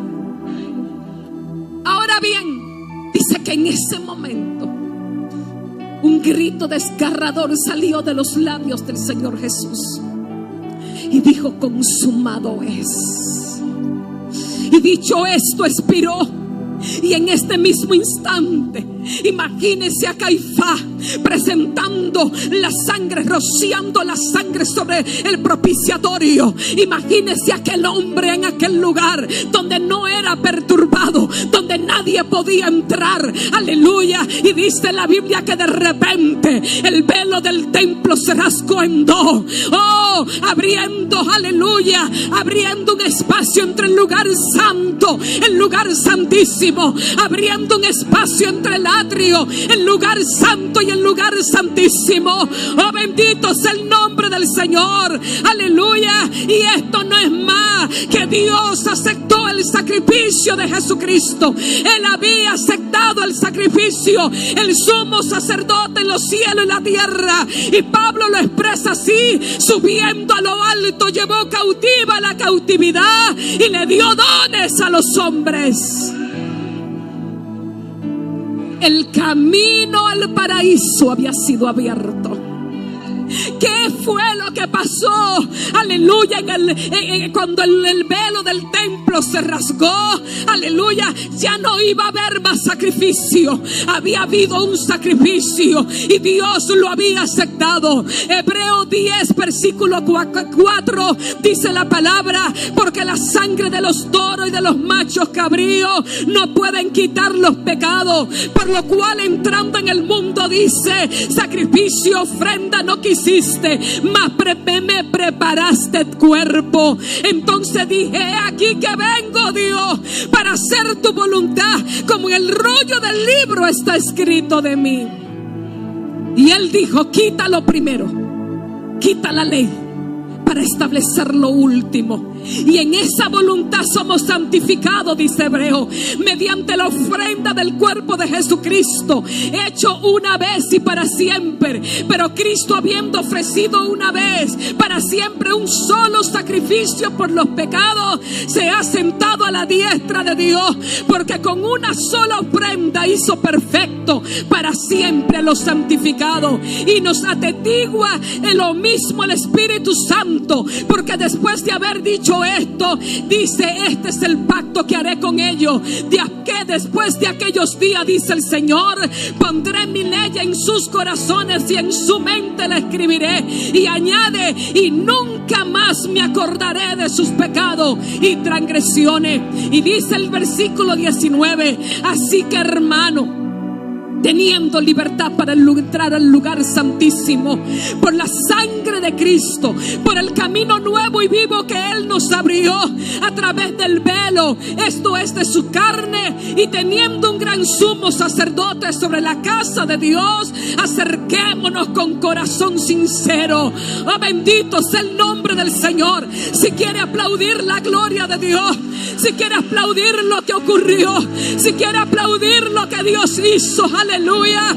Ahora bien, dice que en ese momento un grito desgarrador salió de los labios del Señor Jesús y dijo: consumado es. Y dicho esto, expiró. Y en este mismo instante, imagínense a Caifás presentando la sangre, rociando la sangre sobre el propiciatorio. Imagínense aquel hombre en aquel lugar donde no era perturbado, donde nadie podía entrar, aleluya. Y dice la Biblia que de repente el velo del templo se rasgó en dos, oh, abriendo, aleluya, abriendo un espacio entre el lugar santo, el lugar santísimo, abriendo un espacio entre el atrio, el lugar santo y el lugar santísimo. Oh, bendito sea el nombre del Señor, aleluya. Y esto no es más que Dios aceptó el sacrificio de Jesucristo. Él había aceptado el sacrificio, el sumo sacerdote en los cielos y la tierra. Y Pablo lo expresa así: subiendo a lo alto, llevó cautiva la cautividad y le dio dones a los hombres. El camino al paraíso había sido abierto. ¿Qué fue lo que pasó? Aleluya, cuando el velo del templo se rasgó, aleluya, ya no iba a haber más sacrificio. Había habido un sacrificio y Dios lo había aceptado. Hebreo 10 versículo 4 dice la palabra: porque la sangre de los toros y de los machos cabríos no pueden quitar los pecados, por lo cual entrando en el mundo, dice, sacrificio, ofrenda no quisiste, mas me preparaste el cuerpo. Entonces dije: he aquí que vengo, Dios, para hacer tu voluntad, como en el rollo del libro está escrito de mí. Y él dijo: quita lo primero, quita la ley para establecer lo último. Y en esa voluntad somos santificados, dice Hebreo, mediante la ofrenda del cuerpo de Jesucristo, hecho una vez y para siempre. Pero Cristo, habiendo ofrecido una vez para siempre un solo sacrificio por los pecados, se ha sentado a la diestra de Dios, porque con una sola ofrenda hizo perfecto para siempre a los santificados. Y nos atestigua en lo mismo el Espíritu Santo, porque después de haber dicho dicho esto, dice: este es el pacto que haré con ellos, que después de aquellos días, dice el Señor, pondré mi ley en sus corazones y en su mente la escribiré. Y añade: y nunca más me acordaré de sus pecados y transgresiones. Y dice el versículo 19: así que, hermano, teniendo libertad para entrar al lugar santísimo, por la sangre de Cristo, por el camino nuevo y vivo que Él nos abrió a través del velo, esto es, de su carne, y teniendo un gran sumo sacerdote sobre la casa de Dios, acerquémonos con corazón sincero. Oh, bendito sea el nombre del Señor. Si quiere aplaudir la gloria de Dios, si quiere aplaudir lo que ocurrió, si quiere aplaudir lo que Dios hizo, aleluya.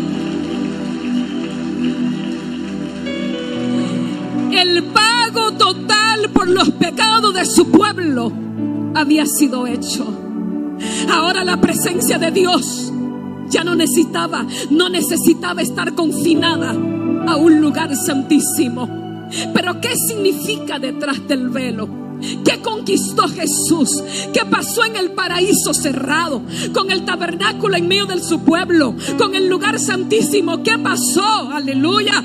El pago total por los pecados de su pueblo había sido hecho. Ahora la presencia de Dios ya no necesitaba estar confinada a un lugar santísimo. Pero ¿qué significa detrás del velo? ¿Qué conquistó Jesús? ¿Qué pasó en el paraíso cerrado? Con el tabernáculo en medio de su pueblo, con el lugar santísimo. ¿Qué pasó? Aleluya.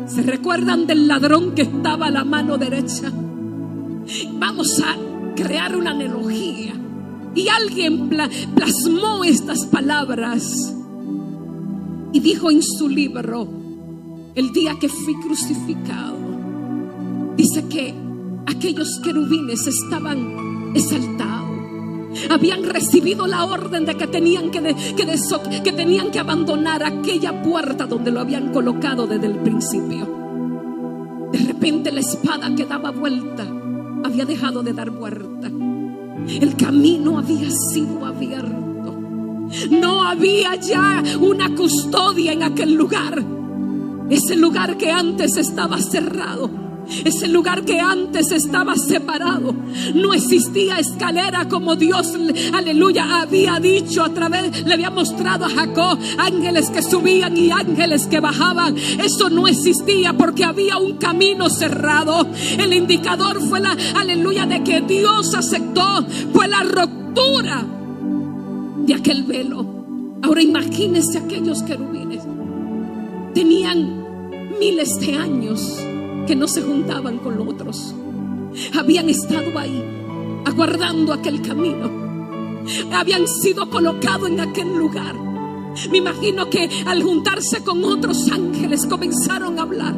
¿Se recuerdan del ladrón que estaba a la mano derecha? Vamos a crear una analogía. Y alguien plasmó estas palabras y dijo en su libro: el día que fui crucificado, dice que aquellos querubines estaban exaltados, habían recibido la orden de que tenían que abandonar aquella puerta donde lo habían colocado desde el principio. De repente la espada que daba vuelta había dejado de dar vuelta. El camino había sido abierto. No había ya una custodia en aquel lugar. Ese lugar que antes estaba cerrado, ese lugar que antes estaba separado, no existía escalera como Dios, aleluya, había dicho a través, le había mostrado a Jacob ángeles que subían y ángeles que bajaban. Eso no existía porque había un camino cerrado. El indicador fue la, aleluya, de que Dios aceptó, fue la ruptura de aquel velo. Ahora imagínense, aquellos querubines tenían miles de años que no se juntaban con los otros. Habían estado ahí aguardando aquel camino. Habían sido colocados en aquel lugar. Me imagino que al juntarse con otros ángeles comenzaron a hablar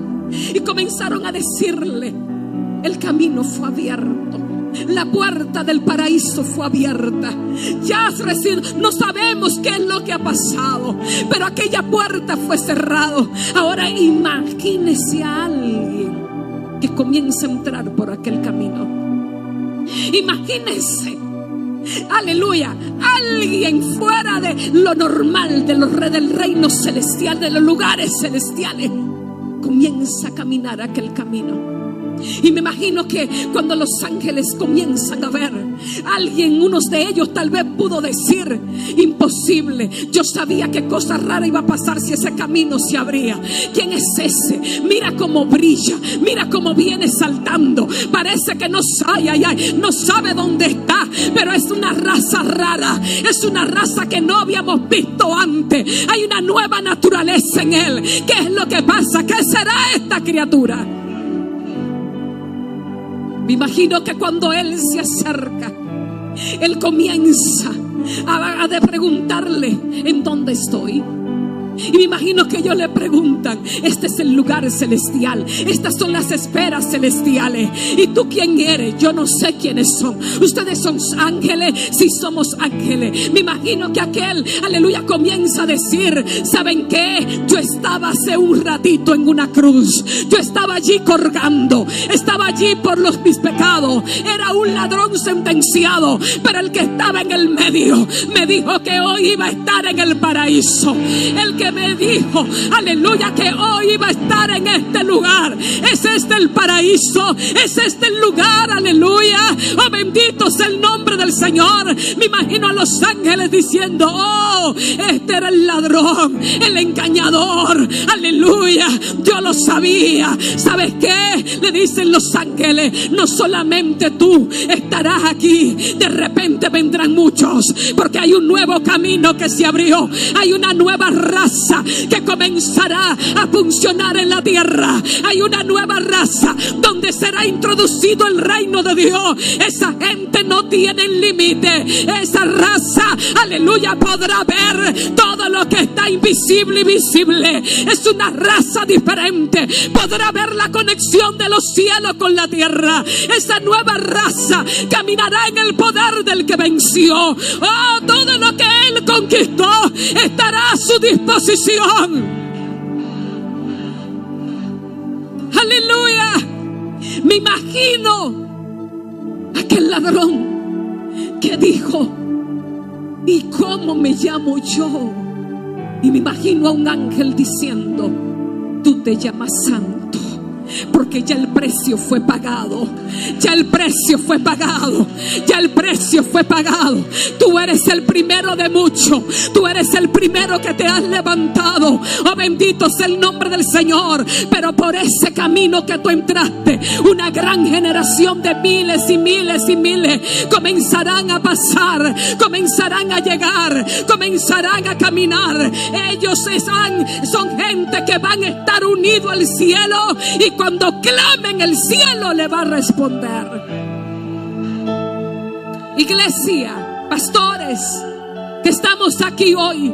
y comenzaron a decirle: el camino fue abierto, la puerta del paraíso fue abierta. Ya has recibido, no sabemos qué es lo que ha pasado, pero aquella puerta fue cerrada. Ahora imagínese a alguien que comienza a entrar por aquel camino. Imagínese, aleluya, alguien fuera de lo normal, del reino celestial, de los lugares celestiales, comienza a caminar aquel camino. Y me imagino que cuando los ángeles comienzan a ver a alguien, unos de ellos tal vez pudo decir: imposible, yo sabía que cosa rara iba a pasar si ese camino se abría. ¿Quién es ese? Mira cómo brilla, mira cómo viene saltando. Parece que no sabe dónde está, pero es una raza rara, es una raza que no habíamos visto antes. Hay una nueva naturaleza en él. ¿Qué es lo que pasa? ¿Qué será esta criatura? Me imagino que cuando él se acerca, él comienza a preguntarle: ¿en dónde estoy? Y me imagino que ellos le preguntan: este es el lugar celestial, estas son las esferas celestiales. ¿Y tú quién eres? Yo no sé quiénes son. ¿Ustedes son ángeles? Sí, somos ángeles. Me imagino que aquel, aleluya, comienza a decir: ¿saben qué? Yo estaba hace un ratito en una cruz. Yo estaba allí colgando, estaba allí por mis pecados. Era un ladrón sentenciado, pero el que estaba en el medio me dijo que hoy iba a estar en el paraíso. El que me dijo, aleluya, que hoy iba a estar en este lugar. Es este el paraíso, es este el lugar, aleluya. Oh, bendito sea el nombre del Señor. Me imagino a los ángeles diciendo: oh, Oh, este era el ladrón, el engañador. Aleluya, yo lo sabía. ¿Sabes qué? Le dicen los ángeles, no solamente tú estarás aquí, de repente vendrán muchos, porque hay un nuevo camino que se abrió. Hay una nueva raza que comenzará a funcionar en la tierra. Hay una nueva raza donde será introducido el reino de Dios. Esa gente no tiene límite. Esa raza, aleluya, podrá ver todo lo que está invisible y visible. Es una raza diferente. Podrá ver la conexión de los cielos con la tierra. Esa nueva raza caminará en el poder del que venció. Oh, todo lo que él conquistó estará a su disposición. Aleluya. Me imagino aquel ladrón que dijo: ¿y cómo me llamo yo? Y me imagino a un ángel diciendo: tú te llamas Santo, porque ya el precio fue pagado. Ya el precio fue pagado. Ya el precio fue pagado. Tú eres el primero de muchos. Tú eres el primero que te has levantado. Oh, bendito sea el nombre del Señor. Pero por ese camino que tú entraste, una gran generación de miles y miles y miles comenzarán a pasar, comenzarán a llegar, comenzarán a caminar. Ellos son gente que van a estar unidos al cielo, y cuando clamen, el cielo le va a responder. Iglesia, pastores que estamos aquí hoy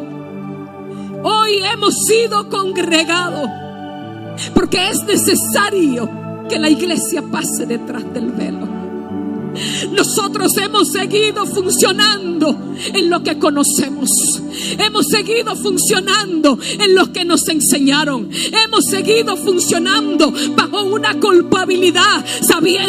hemos sido congregados porque es necesario que la iglesia pase detrás del velo. Nosotros hemos seguido funcionando en lo que conocemos. Hemos seguido funcionando en lo que nos enseñaron. Hemos seguido funcionando bajo una culpabilidad,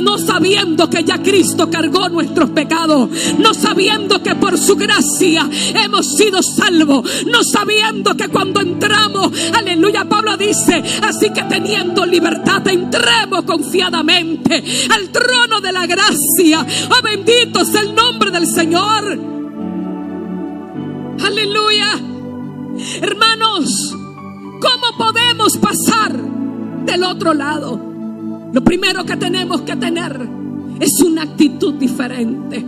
no sabiendo que ya Cristo cargó nuestros pecados, no sabiendo que por su gracia hemos sido salvos, no sabiendo que cuando entramos, aleluya, Pablo dice: así que teniendo libertad, entremos confiadamente al trono de la gracia. Oh, bendito sea el nombre del Señor. Aleluya. Hermanos, ¿cómo podemos pasar del otro lado? Lo primero que tenemos que tener es una actitud diferente.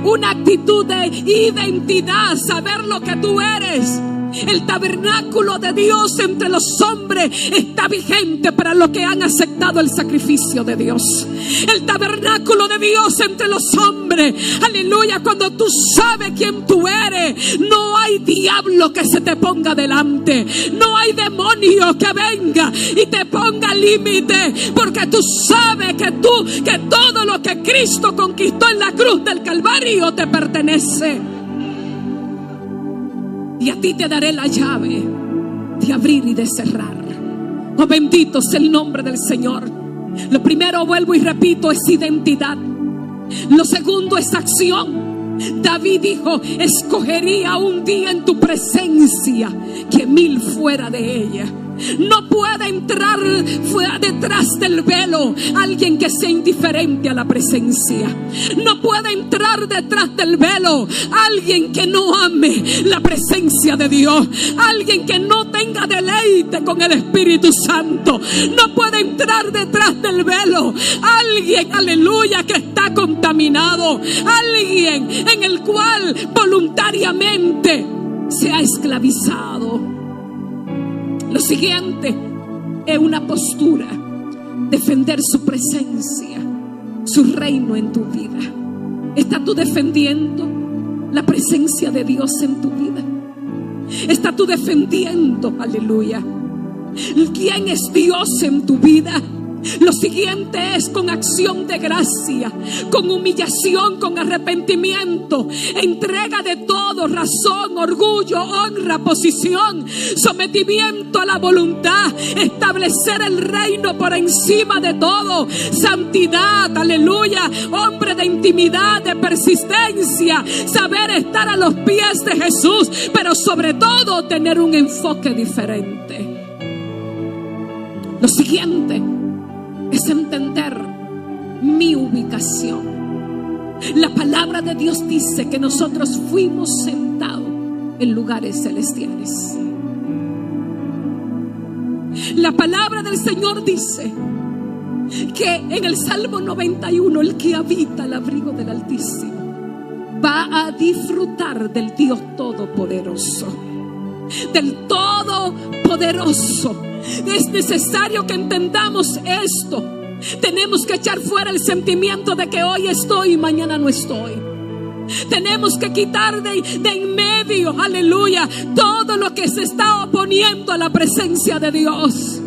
Una actitud de identidad, saber lo que tú eres. El tabernáculo de Dios entre los hombres está vigente para los que han aceptado el sacrificio de Dios. El tabernáculo de Dios entre los hombres, aleluya, cuando tú sabes quién tú eres, no hay diablo que se te ponga delante, no hay demonio que venga y te ponga límite, porque tú sabes que todo lo que Cristo conquistó en la cruz del Calvario te pertenece. Y a ti te daré la llave de abrir y de cerrar. Oh, bendito sea el nombre del Señor. Lo primero, vuelvo y repito, es identidad. Lo segundo es acción. David dijo: escogería un día en tu presencia que 1000 fuera de ella. No puede entrar detrás del velo alguien que sea indiferente a la presencia. No puede entrar detrás del velo alguien que no ame la presencia de Dios, alguien que no tenga deleite con el Espíritu Santo. No puede entrar detrás del velo alguien, aleluya, que está contaminado, alguien en el cual voluntariamente se ha esclavizado. Lo siguiente es una postura: defender su presencia, su reino en tu vida. ¿Estás tú defendiendo la presencia de Dios en tu vida? ¿Estás tú defendiendo, aleluya, quién es Dios en tu vida? Lo siguiente es con acción de gracia, con humillación, con arrepentimiento, entrega de todo, razón, orgullo, honra, posición, sometimiento a la voluntad, establecer el reino por encima de todo, santidad, aleluya, hombre de intimidad, de persistencia, saber estar a los pies de Jesús, pero sobre todo tener un enfoque diferente. Lo siguiente es entender mi ubicación. La palabra de Dios dice que nosotros fuimos sentados en lugares celestiales. La palabra del Señor dice que en el Salmo 91, el que habita al abrigo del Altísimo va a disfrutar del Dios Todopoderoso. Del Todopoderoso. Es necesario que entendamos esto. Tenemos que echar fuera el sentimiento de que hoy estoy y mañana no estoy. Tenemos que quitar de en medio, aleluya, todo lo que se está oponiendo a la presencia de Dios.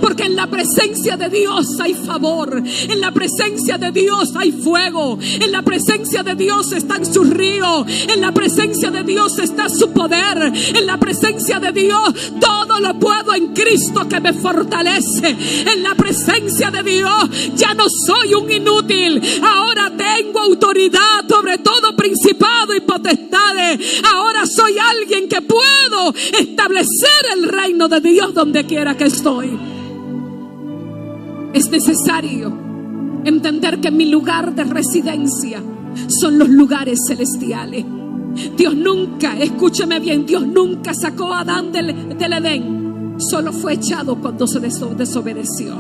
Porque en la presencia de Dios hay favor, en la presencia de Dios hay fuego, en la presencia de Dios están sus ríos, en la presencia de Dios está su poder, en la presencia de Dios todo lo puedo en Cristo que me fortalece. En la presencia de Dios ya no soy un inútil, ahora tengo autoridad sobre todo principado y potestades. Ahora soy alguien que puedo establecer el reino de Dios donde quiera que estoy. Es necesario entender que mi lugar de residencia son los lugares celestiales. Dios nunca, escúcheme bien, Dios nunca sacó a Adán del Edén. Solo fue echado cuando se desobedeció.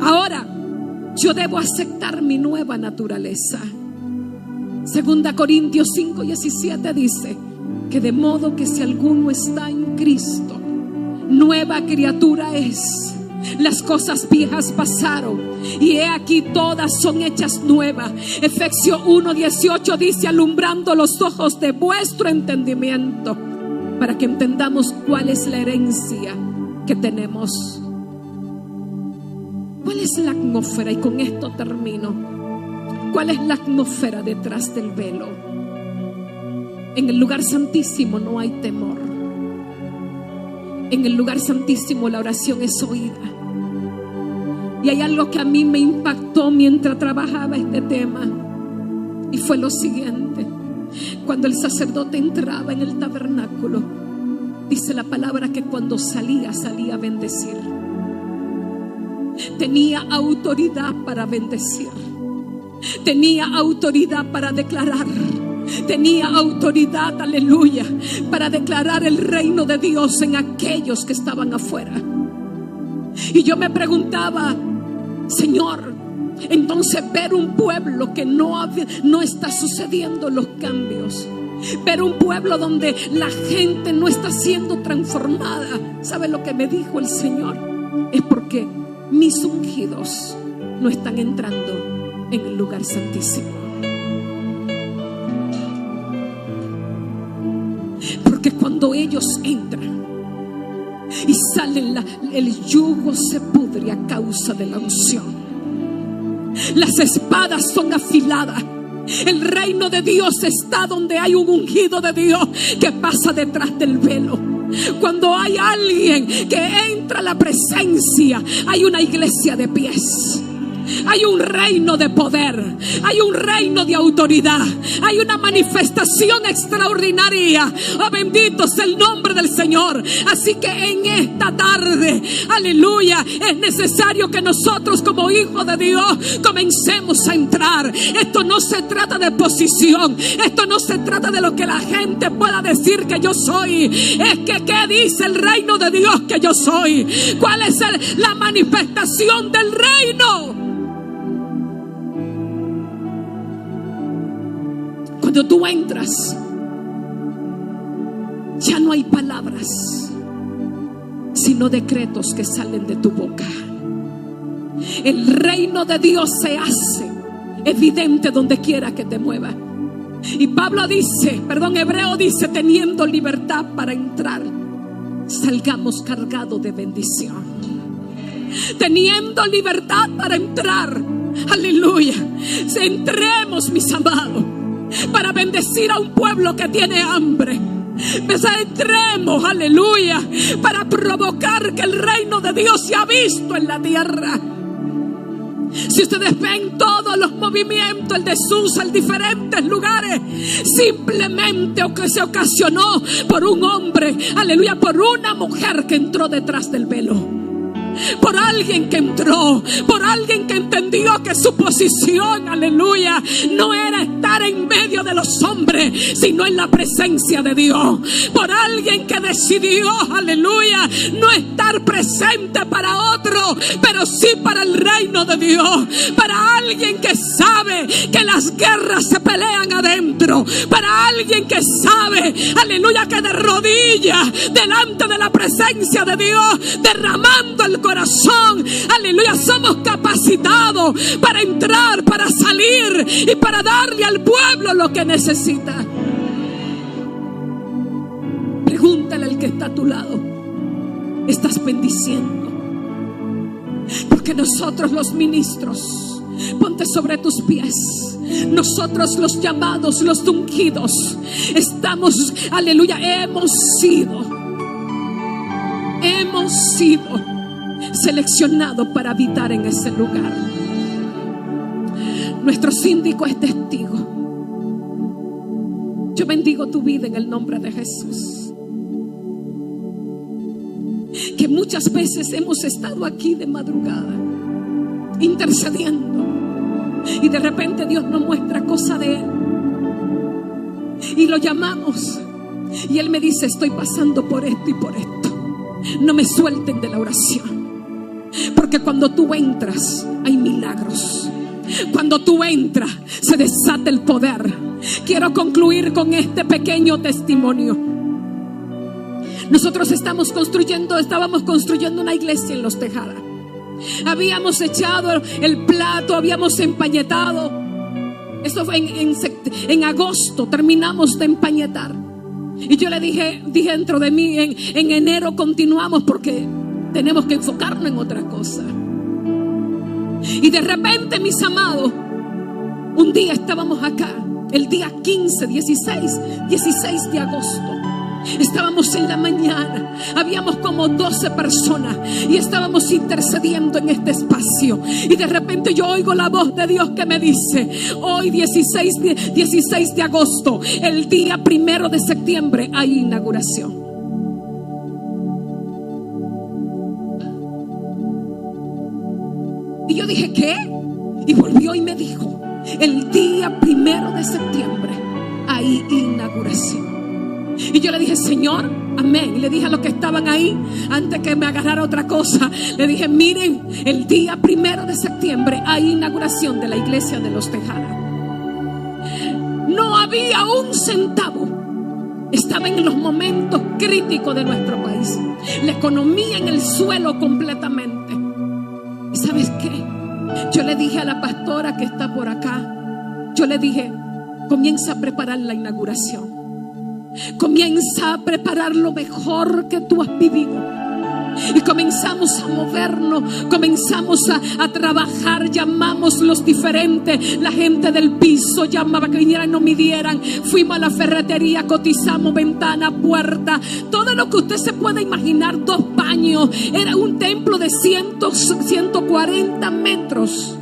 Ahora yo debo aceptar mi nueva naturaleza. 2 Corintios 5:17 dice que de modo que si alguno está en Cristo, nueva criatura es. Las cosas viejas pasaron y he aquí todas son hechas nuevas. Efesios 1:18 dice: alumbrando los ojos de vuestro entendimiento, para que entendamos cuál es la herencia que tenemos. ¿Cuál es la atmósfera? Y con esto termino. ¿Cuál es la atmósfera detrás del velo? En el lugar santísimo no hay temor. En el lugar santísimo la oración es oída. Y hay algo que a mí me impactó mientras trabajaba este tema, y fue lo siguiente: cuando el sacerdote entraba en el tabernáculo, dice la palabra que cuando salía a bendecir. Tenía autoridad para bendecir, tenía autoridad para declarar, tenía autoridad, aleluya, para declarar el reino de Dios en aquellos que estaban afuera. Y yo me preguntaba, Señor, entonces ver un pueblo que no está sucediendo los cambios, ver un pueblo donde la gente no está siendo transformada, ¿sabe lo que me dijo el Señor? Es porque mis ungidos no están entrando en el lugar santísimo. Porque cuando ellos entran y salen, el yugo se pudre a causa de la unción. Las espadas son afiladas. El reino de Dios está donde hay un ungido de Dios que pasa detrás del velo. Cuando hay alguien que entra a la presencia, hay una iglesia de pies. Hay un reino de poder, hay un reino de autoridad, hay una manifestación extraordinaria. Oh, bendito sea el nombre del Señor. Así que en esta tarde, aleluya, es necesario que nosotros como hijos de Dios comencemos a entrar. Esto no se trata de posición, esto no se trata de lo que la gente pueda decir que yo soy. Es que ¿qué dice el reino de Dios que yo soy? ¿Cuál es la manifestación del reino? Cuando tú entras, ya no hay palabras, sino decretos que salen de tu boca. El reino de Dios se hace evidente donde quiera que te muevas. Y Hebreo dice, teniendo libertad para entrar, salgamos cargados de bendición. Teniendo libertad para entrar, aleluya, entremos, mis amados, para bendecir a un pueblo que tiene hambre. Entremos, aleluya, para provocar que el reino de Dios sea visto en la tierra. Si ustedes ven todos los movimientos, el de Susa en diferentes lugares, simplemente se ocasionó por un hombre, aleluya, por una mujer que entró detrás del velo. por alguien que entró, por alguien que entendió que su posición, aleluya, no era estar en medio de los hombres, sino en la presencia de Dios. Por alguien que decidió, aleluya, no estar presente para otro, pero sí para el reino de Dios. Para alguien que sabe que las guerras se pelean adentro. Para alguien que sabe, aleluya, que de rodillas delante de la presencia de Dios, derramando el corazón, aleluya, somos capacitados para entrar, para salir y para darle al pueblo lo que necesita. Pregúntale al que está a tu lado: ¿estás bendiciendo? Porque nosotros los ministros, ponte sobre tus pies, nosotros los llamados, los ungidos, estamos, aleluya, hemos sido seleccionados para habitar en ese lugar. Nuestro síndico es testigo. Yo bendigo tu vida en el nombre de Jesús. Que muchas veces hemos estado aquí de madrugada intercediendo, y de repente Dios nos muestra cosa de Él y lo llamamos, y Él me dice: estoy pasando por esto y por esto. No me suelten de la oración, porque cuando tú entras hay milagros. Cuando tú entras se desata el poder. Quiero concluir con este pequeño testimonio. Nosotros estábamos construyendo una iglesia en Los Tejadas. Habíamos echado el plato, habíamos empañetado. Esto fue en agosto, terminamos de empañetar. Y yo le dije dentro de mí, en enero continuamos, porque tenemos que enfocarnos en otra cosa. Y de repente, mis amados, un día estábamos acá, el día 16 de agosto. Estábamos en la mañana, habíamos como 12 personas y estábamos intercediendo en este espacio. Y de repente yo oigo la voz de Dios que me dice: hoy 16 de agosto, el día 1 de septiembre hay inauguración. Y yo dije: ¿qué? Y volvió y me dijo: el día 1 de septiembre hay inauguración. Y yo le dije: Señor, amén. Y le dije a los que estaban ahí, antes que me agarrara otra cosa, le dije: miren, el día 1 de septiembre hay inauguración de la iglesia de Los Tejadas. No había un centavo. Estaba en los momentos críticos de nuestro país, la economía en el suelo completamente. ¿Y sabes qué? Yo le dije a la pastora que está por acá, yo le dije: comienza a preparar la inauguración. Comienza a preparar lo mejor que tú has vivido. Y comenzamos a movernos, comenzamos a trabajar. Llamamos los diferentes, la gente del piso llamaba que vinieran y nos midieran. Fuimos a la ferretería, cotizamos ventana, puerta, todo lo que usted se pueda imaginar. 2 baños, era un templo de 140 metros.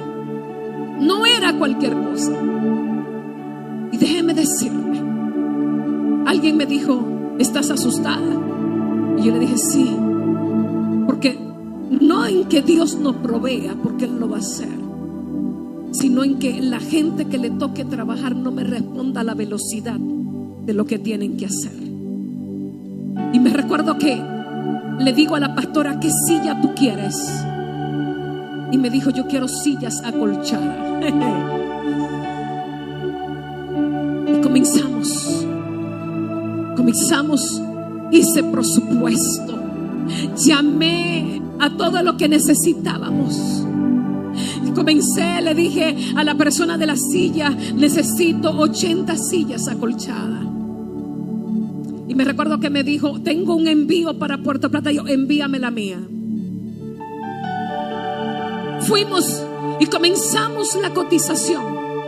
No era cualquier cosa. Y déjeme decirle, alguien me dijo: ¿estás asustada? Y yo le dije: sí, porque no en que Dios nos provea, porque Él lo va a hacer, sino en que la gente que le toque trabajar no me responda a la velocidad de lo que tienen que hacer. Y me recuerdo que le digo a la pastora: ¿qué silla tú quieres? Y me dijo: yo quiero sillas acolchadas. Y comenzamos, hice presupuesto, llamé a todo lo que necesitábamos. Y comencé, le dije a la persona de la silla: necesito 80 sillas acolchadas. Y me recuerdo que me dijo: tengo un envío para Puerto Plata. Yo: envíame la mía. Fuimos y comenzamos la cotización.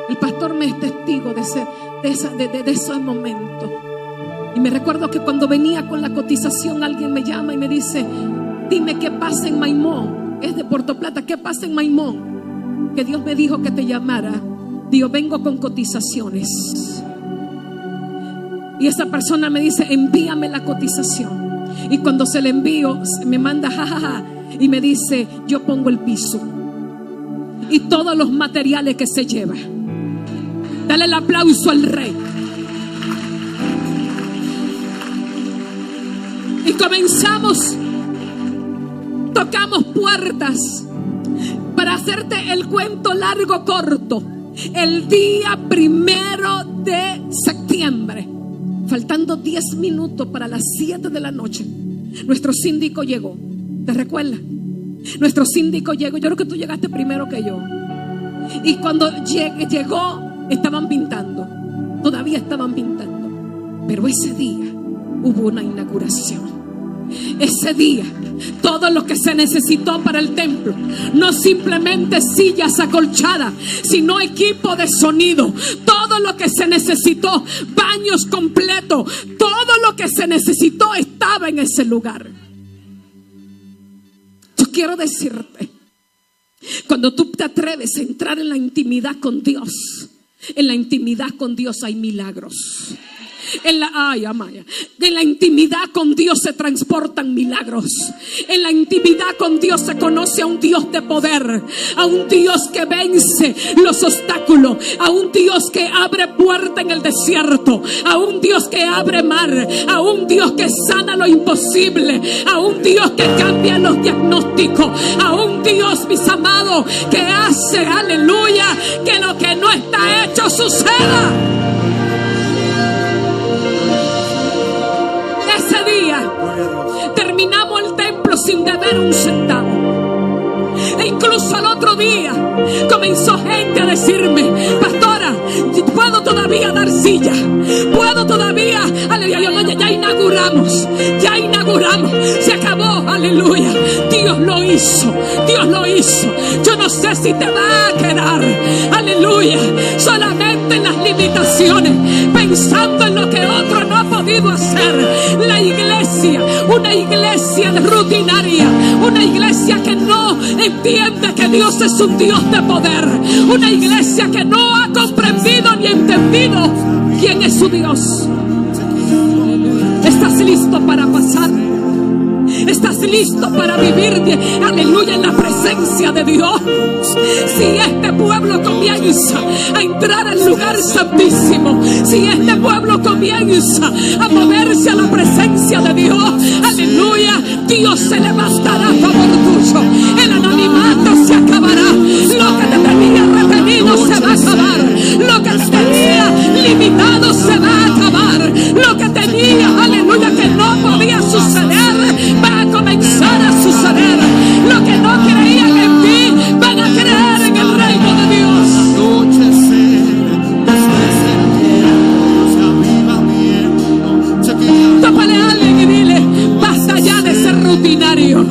El pastor me es testigo de ese momento. Y me recuerdo que cuando venía con la cotización, alguien me llama y me dice: dime qué pasa en Maimón. Es de Puerto Plata. ¿Qué pasa en Maimón? Que Dios me dijo que te llamara. Digo: vengo con cotizaciones. Y esa persona me dice: envíame la cotización. Y cuando se le envío, me manda jajaja. y me dice: yo pongo el piso y todos los materiales que se lleva. Dale el aplauso al Rey. Y comenzamos, tocamos puertas. Para hacerte el cuento largo corto, el día 1 de septiembre, faltando 10 minutos para las 7 de la noche, nuestro síndico llegó. ¿Te recuerdas? Nuestro síndico llegó. Yo creo que tú llegaste primero que yo. Y cuando llegó, estaban pintando. Todavía estaban pintando. Pero ese día hubo una inauguración. Ese día, todo lo que se necesitó para el templo, no simplemente sillas acolchadas, sino equipo de sonido. Todo lo que se necesitó, baños completos, todo lo que se necesitó estaba en ese lugar. Yo quiero decirte, cuando tú te atreves a entrar en la intimidad con Dios, en la intimidad con Dios hay milagros. En la intimidad con Dios se transportan milagros. En la intimidad con Dios se conoce a un Dios de poder, a un Dios que vence los obstáculos, a un Dios que abre puerta en el desierto, a un Dios que abre mar, a un Dios que sana lo imposible, a un Dios que cambia los diagnósticos, a un Dios, mis amados, que hace, aleluya, que lo que no está hecho suceda. Terminamos el templo sin deber un centavo. E incluso al otro día comenzó gente a decirme: pastora, puedo todavía dar silla, puedo todavía, aleluya, ya inauguramos, se acabó, aleluya. Dios lo hizo. Yo no sé si te va a quedar, aleluya, solamente en las limitaciones, pensando en lo que otro no ha podido hacer. La iglesia, una iglesia rutinaria, una iglesia que no entiende que Dios es un Dios de poder, una iglesia que no ha comprendido ni entendido quién es su Dios. ¿Estás listo para pasar? ¿Estás listo para vivir, aleluya, en la presencia de Dios? Si este pueblo comienza a entrar al lugar santísimo, si este pueblo comienza a moverse a la presencia de Dios, aleluya, Dios se levantará a favor tuyo. El anonimato se acabará. Lo que te tenía retenido se va a acabar. Lo que te tenía limitado se va a acabar. Lo que tenía, aleluya, que no podía suceder, va a comenzar a suceder. Lo que no creían en ti, van a creer en el reino de Dios. Tópale a alguien y dile: basta ya de ser rutinario,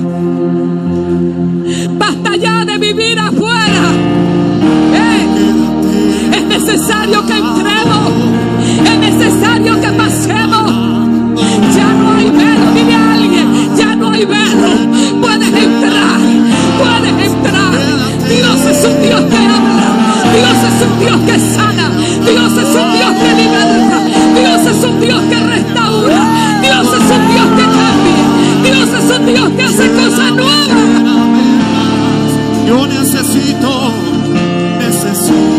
basta ya de vivir afuera. Es necesario que entremos, es necesario que pasemos. Ya no hay velo, dile a alguien: ya no hay velo, puedes entrar, puedes entrar. Dios es un Dios que habla, Dios es un Dios que sana, Dios es un Dios que liberta, Dios es un Dios que restaura, Dios es un Dios que cambia, Dios es un Dios que hace cosas nuevas.
Yo necesito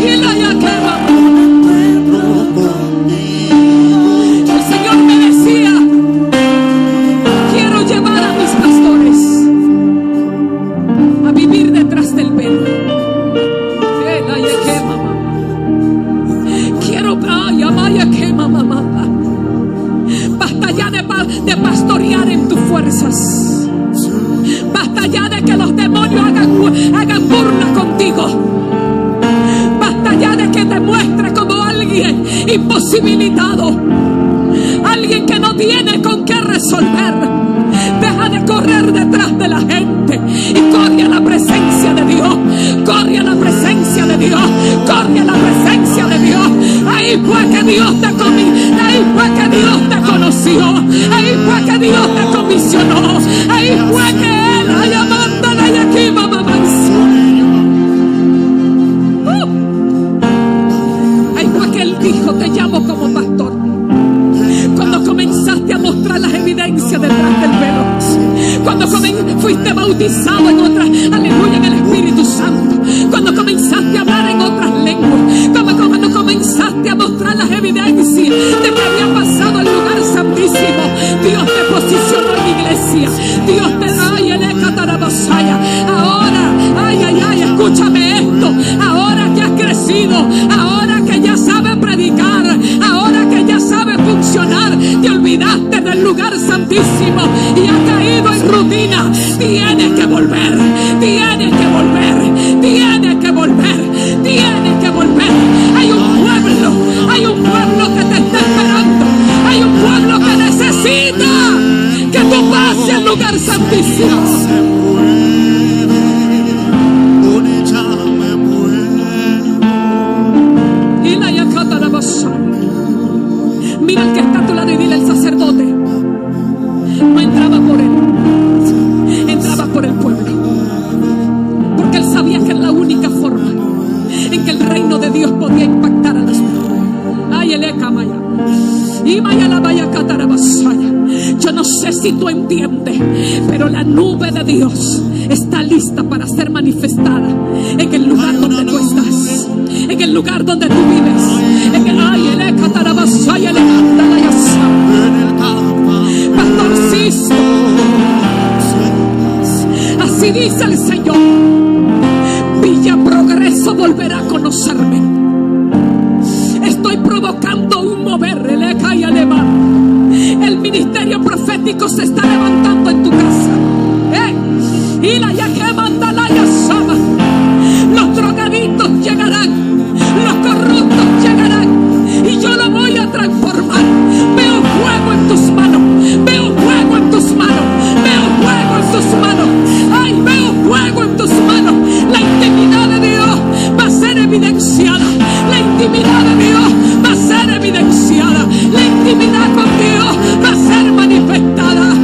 Y la ya quema. De pastorear en tus fuerzas. Basta ya de que los demonios hagan burla contigo. Basta ya de que te muestres como alguien imposibilitado, alguien que no tiene con qué resolver. Deja de correr detrás de la gente y corre a la presencia de Dios. Corre a la presencia de Dios. Corre a la presencia de Dios. Ahí fue que Dios te comisionó. Ahí fue que Dios te conoció. Ahí fue que Dios te comisionó. Ahí fue que Él haya mandado y aquí mamá. Ahí fue que Él dijo: te llamo como pastor. Cuando comenzaste a mostrar las evidencias detrás del velo, cuando fuiste bautizado en otras, aleluya, en el Espíritu Santo, cuando comenzaste a hablar en otras lenguas, cuando comenzaste a mostrar las evidencias de que había pasado al lugar santísimo, Dios te posicionó en la iglesia. Dios te da, ahora, escúchame esto, ahora que has crecido, ahora que ya sabes predicar, ahora que ya sabes funcionar, te olvidaste del lugar santísimo y has caído en rutina. Tienes que volver, tienes que volver, tienes que volver, tienes que volver. Hay un pueblo que te está esperando, hay un pueblo que necesita que tú pases al lugar santísimo. Mira al que está a tu lado y dile: el sacerdote no entraba por él, entraba por el pueblo, porque él sabía que es la única forma en que el reino de Dios podía impactar a las personas. Ay, el Ekamaya. Yo no sé si tú entiendes, pero la nube de Dios está lista para ser manifestada en el lugar donde tú estás, en el lugar donde tú vives, en el Pastor Sisto, así dice el Señor: Villa Progreso volverá a conocerme. Estoy provocando un mover, el ministerio profético se está levantando en tu casa. Y la ya que manda la yasama. Los drogadictos llegarán, los corruptos llegarán, y yo lo voy a transformar. Veo fuego en tus manos, veo fuego en tus manos, veo fuego en tus manos. Ay, veo fuego en tus manos. La intimidad de Dios va a ser evidenciada. La intimidad de Dios va a ser evidenciada. La intimidad con Dios va a ser manifestada.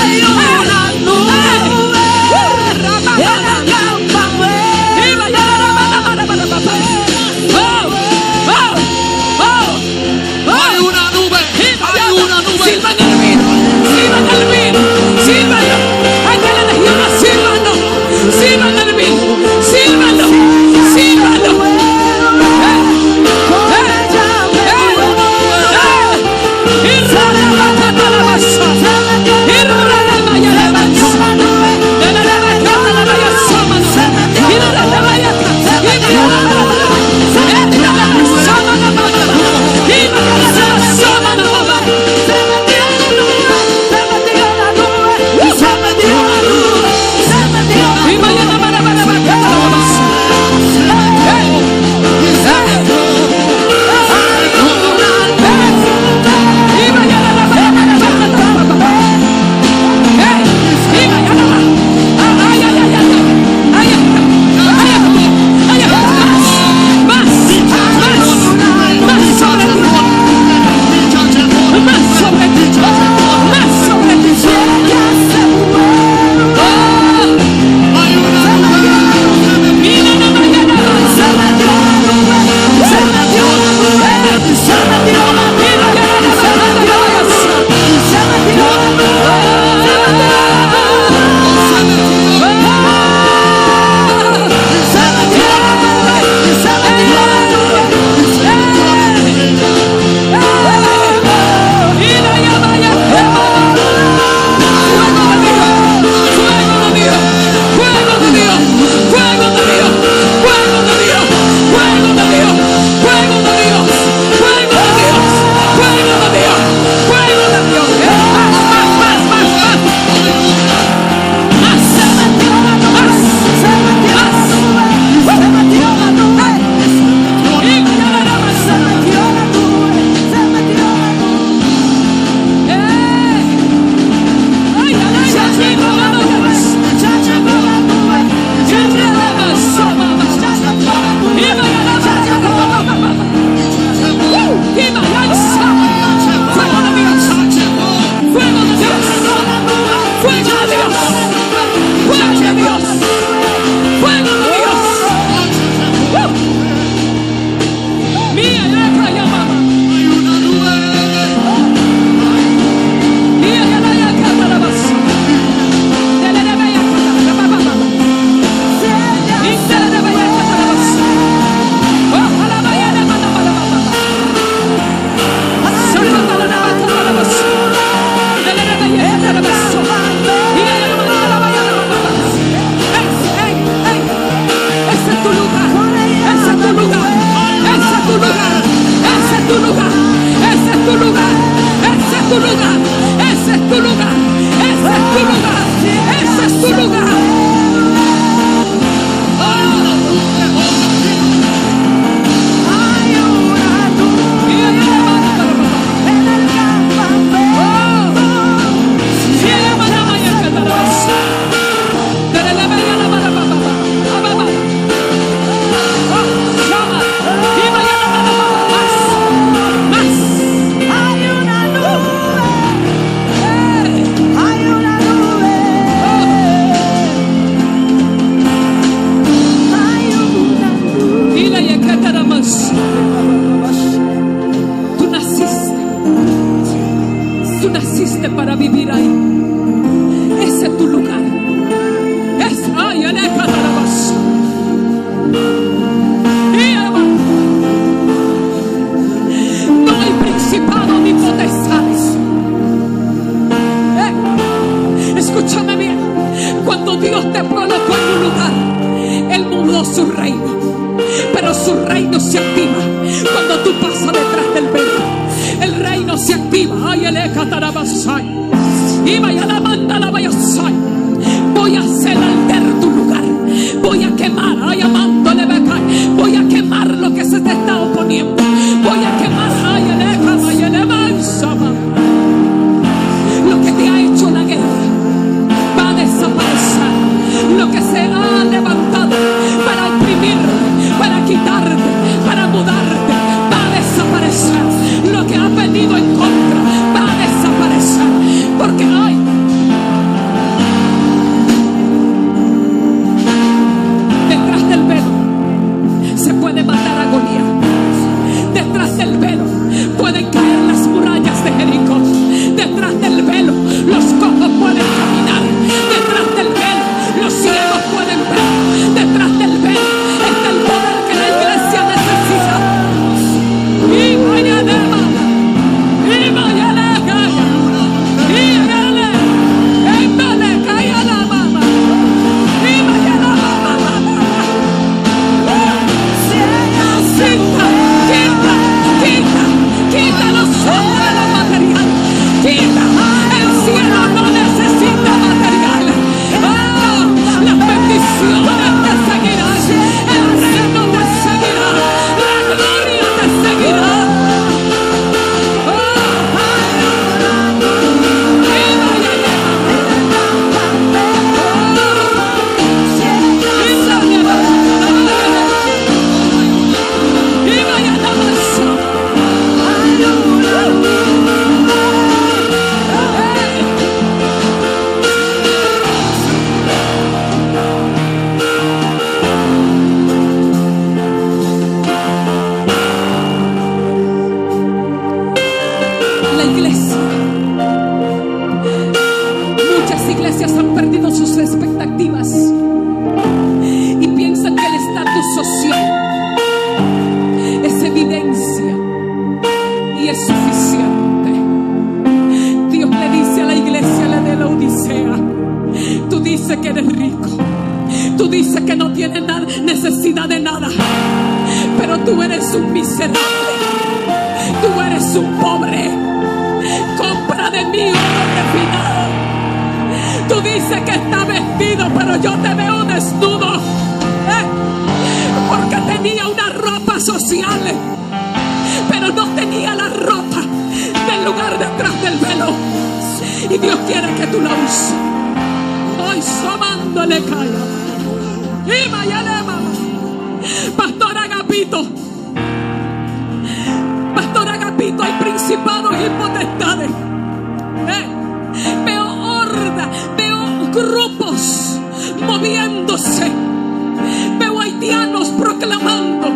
Hay
su reino, pero su reino se activa cuando tú pasas detrás del velo. El reino se activa. Ay, el ecatarabasay. Y vaya la manda la vaya sai. Voy a hacer arder tu lugar. Voy a quemar, ay, amándole becay. Voy a quemar lo que se te está oponiendo. Voy a quemar, ay, el eca, ay, el evansama. Lo que te ha hecho la guerra va a desaparecer. Lo que se ha levantado para oprimir, para quitarte, para mudarte, va a desaparecer. Lo que ha venido en contra va a desaparecer. Porque hay detrás del velo iglesias han perdido sus expectativas y piensan que el estatus social es evidencia y es suficiente. Dios le dice a la iglesia, la de la Odisea: tú dices que eres rico, tú dices que no tienes necesidad de nada, pero tú eres un miserable, tú eres un pobre. Compra de mí oro refinado. Tú dices que está vestido, pero yo te veo desnudo, porque tenía una ropa social, pero no tenía la ropa del lugar detrás del velo. Y Dios quiere que tú la uses. Hoy somándole calla. Y mayalema. Pastor Agapito, hay principados y potestades. Veo horda, veo grupos moviéndose, veo haitianos proclamando,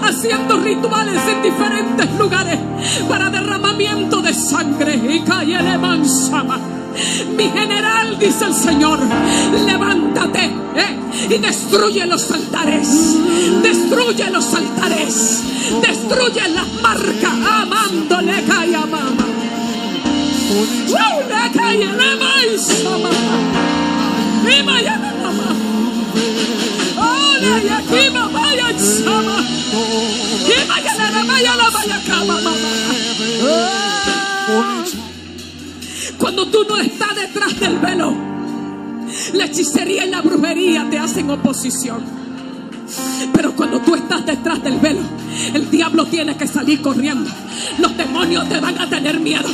haciendo rituales en diferentes lugares para derramamiento de sangre. Y cállale mansama. Mi general, dice el Señor, levántate y destruye los altares, destruye los altares, destruye las marcas. Amándole calla mamá, le calla le maízama, y mañana mamá, ole y aquí mamá ya sama, y mañana la vaya cama mamá. Cuando tú no estás detrás del velo, la hechicería y la brujería te hacen oposición. Pero cuando tú estás detrás del velo, el diablo tiene que salir corriendo. Los demonios te van a tener miedo.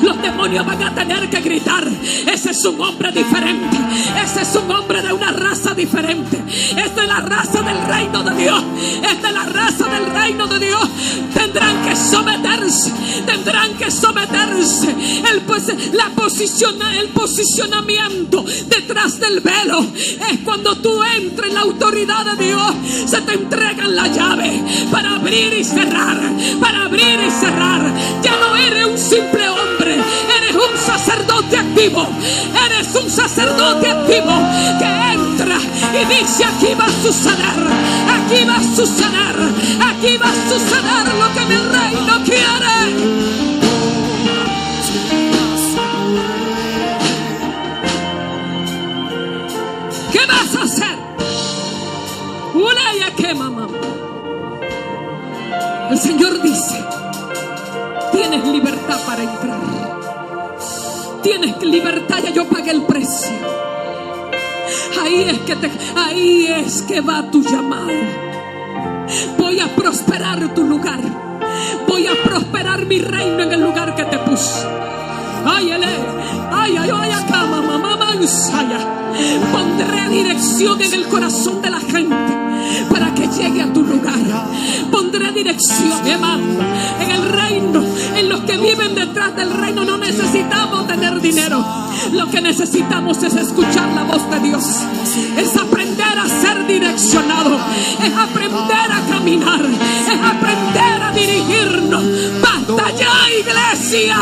Los demonios van a tener que gritar: ese es un hombre diferente, ese es un hombre de una raza diferente, es de la raza del reino de Dios, es de la raza del reino de Dios. Tendrán que someterse, tendrán que someterse. El posicionamiento detrás del velo es cuando tú entras en la autoridad de Dios. Se te entregan la llave para abrir y cerrar, para abrir y cerrar. Ya no eres un simple hombre, eres un sacerdote activo, eres un sacerdote activo que entra y dice: aquí va a suceder, aquí va a suceder, aquí va a suceder lo que mi reino quiere. ¿Qué vas a hacer? Una ya quema, mamá. El Señor dice: tienes libertad para entrar, tienes libertad, ya yo pagué el precio. Ahí es que va tu llamado. Voy a prosperar tu lugar, voy a prosperar mi reino en el lugar que te puse. Ay, acá, mamá, ensaya. Pondré dirección en el corazón de la gente para que llegue a tu lugar. Pondré dirección, hermano, en el reino. En los que viven detrás del reino no necesitamos tener dinero. Lo que necesitamos es escuchar la voz de Dios. Es aprender a ser direccionado. Es aprender a caminar. Es aprender a dirigirnos. ¡Basta ya, iglesia!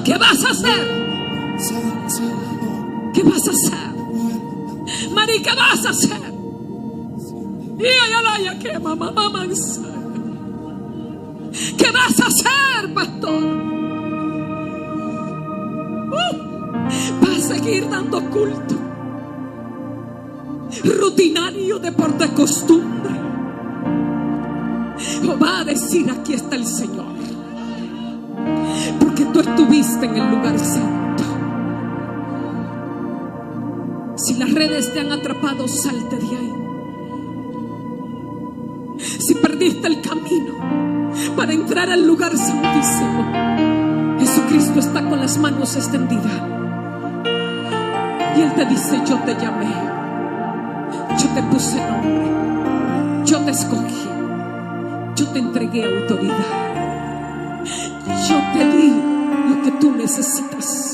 ¿Qué vas a hacer? ¿Qué vas a hacer? Mari, ¿qué vas a hacer? ¿Qué vas a hacer, pastor? ¿Vas a seguir dando culto rutinario de por de costumbre? ¿O va a decir: aquí está el Señor? Porque tú estuviste en el lugar santo. Si las redes te han atrapado, salte de ahí. Si perdiste el camino para entrar al lugar santísimo, Jesucristo está con las manos extendidas y Él te dice: yo te llamé, yo te puse nombre, yo te escogí, yo te entregué autoridad, yo te di lo que tú necesitas.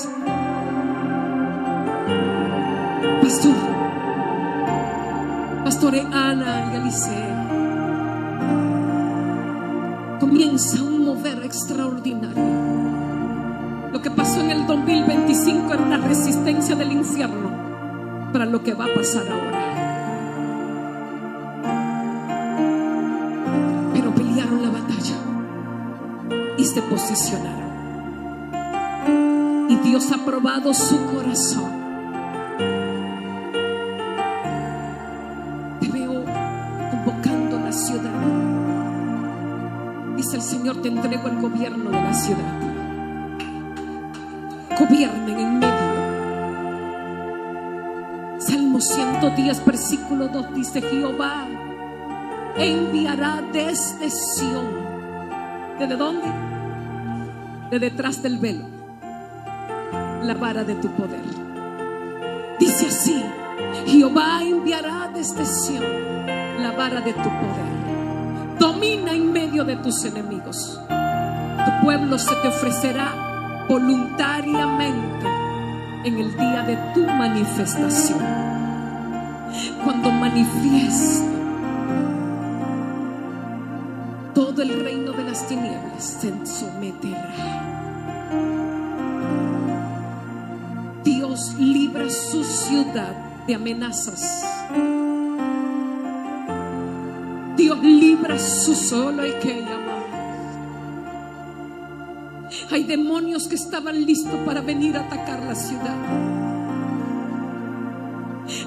Pastor Ana y Alice, comienza un mover extraordinario. Lo que pasó en el 2025 era una resistencia del infierno para lo que va a pasar ahora. Pero pelearon la batalla y se posicionaron. Y Dios ha probado su corazón. Te veo convocando la ciudad. Dice el Señor: te entrego el gobierno de la ciudad. Gobiernen en medio. Salmo 110 versículo 2 dice: Jehová enviará desde Sión. ¿Desde dónde? De detrás del velo, la vara de tu poder. Dice así: Jehová enviará desde Sión la vara de tu poder. Domina en medio de tus enemigos. Tu pueblo se te ofrecerá voluntariamente en el día de tu manifestación. Cuando manifieste, todo el reino de las tinieblas se someterá. Dios libra su ciudad de amenazas. Dios libra su solo y que llama. Hay demonios que estaban listos para venir a atacar la ciudad.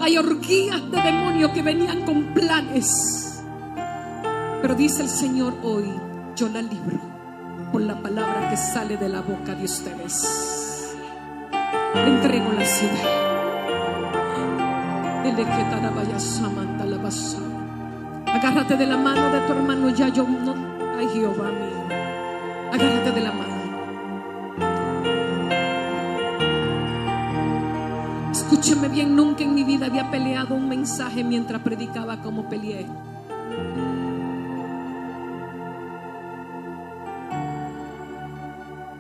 Hay orgías de demonios que venían con planes. Pero dice el Señor hoy: yo la libro por la palabra que sale de la boca de ustedes. Le entrego la ciudad. Agárrate de la mano de tu hermano. Ya yo no. Ay, Jehová mío. Agárrate de la mano. Escúcheme bien, nunca en mi vida había peleado un mensaje mientras predicaba como peleé.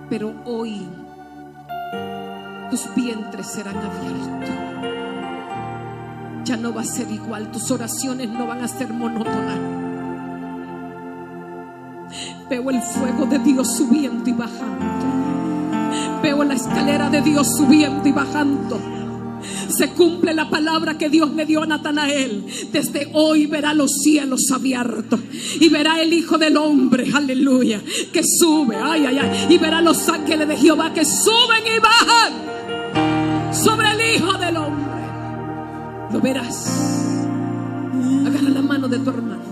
Pero hoy tus vientres serán abiertos. Ya no va a ser igual, tus oraciones no van a ser monótonas. Veo el fuego de Dios subiendo y bajando. Veo la escalera de Dios subiendo y bajando. Se cumple la palabra que Dios le dio a Natanael. Desde hoy verá los cielos abiertos y verá el Hijo del Hombre, aleluya, que sube, ay, ay, ay, y verá los ángeles de Jehová que suben y bajan sobre el Hijo del Hombre. Lo verás. Agarra la mano de tu hermano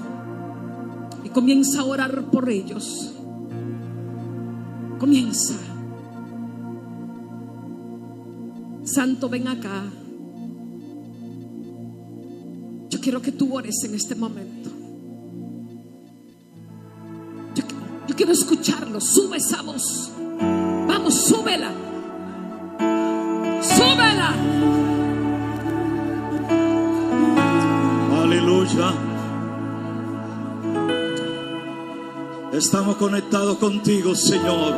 y comienza a orar por ellos. Comienza. Santo, ven acá. Yo quiero que tú ores en este momento. Yo quiero escucharlo. Sube esa voz. Vamos, súbela. Súbela.
Aleluya. Estamos conectados contigo, Señor.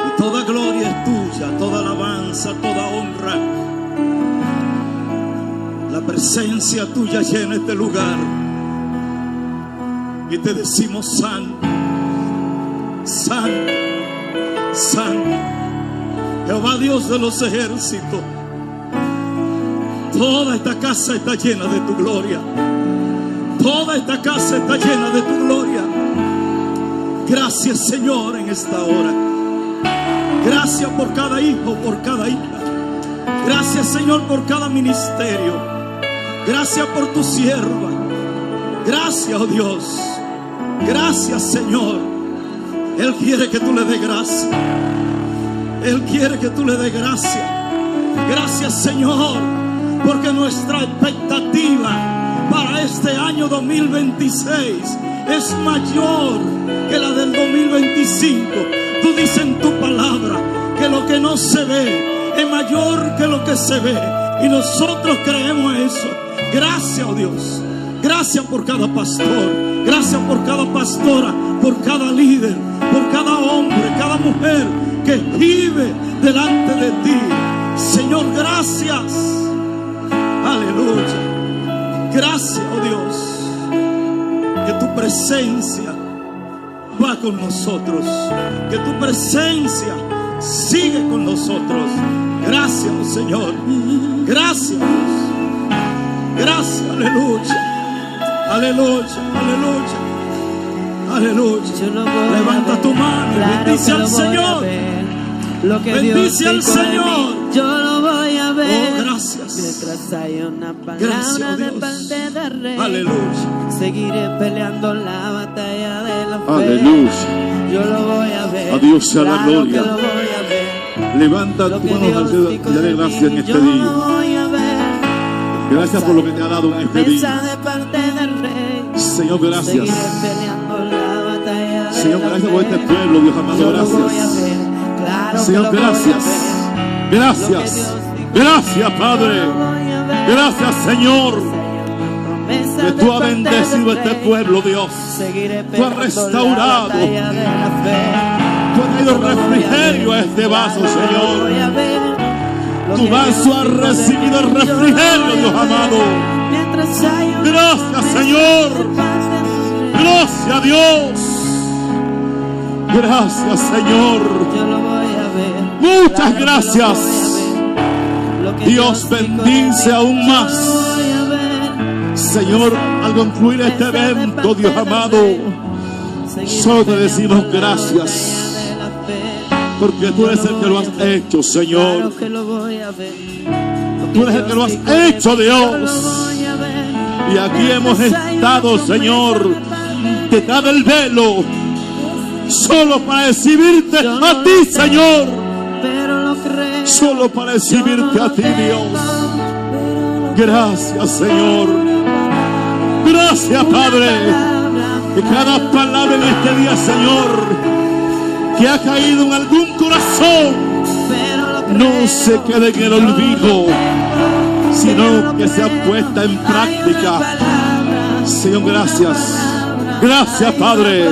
Y toda gloria es tuya, toda alabanza, toda honra. La presencia tuya llena este lugar. Y te decimos: santo, santo, santo, Jehová Dios de los ejércitos. Toda esta casa está llena de tu gloria. Toda esta casa está llena de tu gloria. Gracias, Señor, en esta hora. Gracias por cada hijo, por cada hija. Gracias, Señor, por cada ministerio. Gracias por tu sierva. Gracias, oh Dios. Gracias, Señor. Él quiere que tú le des gracia. Él quiere que tú le des gracia. Gracias, Señor, porque nuestra expectativa para este año 2026 es mayor que la del 2025. Tú dices en tu palabra que lo que no se ve es mayor que lo que se ve, y nosotros creemos eso. Gracias, oh Dios. Gracias por cada pastor. Gracias por cada pastora, por cada líder, por cada hombre, cada mujer que vive delante de ti. Señor, gracias. Aleluya. Gracias, oh Dios, que tu presencia va con nosotros, que tu presencia sigue con nosotros. Gracias, Señor. Gracias. Gracias, aleluya. Aleluya, aleluya. Aleluya. Levanta tu mano y bendice al Señor. Bendice al Señor.
Yo lo voy a ver.
Oh, gracias.
Detrás hay una
Gracias,
palabra de
Dios.
parte del Rey.
Aleluya.
Seguiré peleando la batalla de la fe.
Aleluya.
Yo lo voy a ver.
A Dios sea la
Claro
gloria.
que lo voy a ver.
Levanta
Lo
tu
que
mano
Dios
al cielo y
dijo
dale
de
gracias
mí,
en este
yo
día.
lo voy a ver.
Gracias por lo que te ha dado en este día.
Promesa de parte del Rey.
Señor, gracias.
Seguiré peleando la batalla de
Señor,
la
gracias por
fe.
este pueblo, Dios amado,
Yo lo voy a
gracias.
ver. Claro que
Señor,
lo voy a
gracias.
ver.
Gracias. Gracias, Padre. Gracias, Señor, que tú has bendecido este pueblo, Dios. Tú has restaurado. Tú has traído refrigerio a este vaso, Señor. Tu vaso ha recibido el refrigerio, Dios amado. Gracias, Señor. Gracias a Dios. Gracias, Señor. Muchas gracias. Dios bendice aún más. Señor, al concluir este evento, Dios amado, solo te decimos gracias, porque tú eres el que lo has hecho, Señor. Tú eres el que lo has hecho, Dios. Y aquí hemos estado, Señor, detrás del velo, solo para exhibirte a ti, Señor. Solo para exhibirte a ti, Dios. Gracias, Señor. Gracias, Padre. Que cada palabra en este día, Señor, que ha caído en algún corazón, no se quede en el olvido, sino que sea puesta en práctica. Señor, gracias. Gracias, Padre.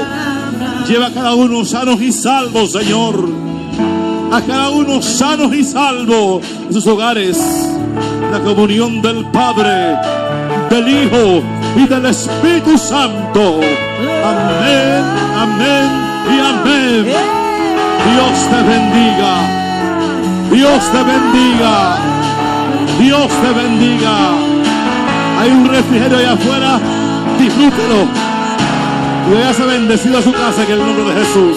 Lleva a cada uno sanos y salvos, Señor. A cada uno sanos y salvos en sus hogares. La comunión del Padre, del Hijo y del Espíritu Santo. Amén, amén y amén. Dios te bendiga. Dios te bendiga. Dios te bendiga. Hay un refrigerio allá afuera. Disfrútelo. Y vayas bendecido a su casa en el nombre de Jesús.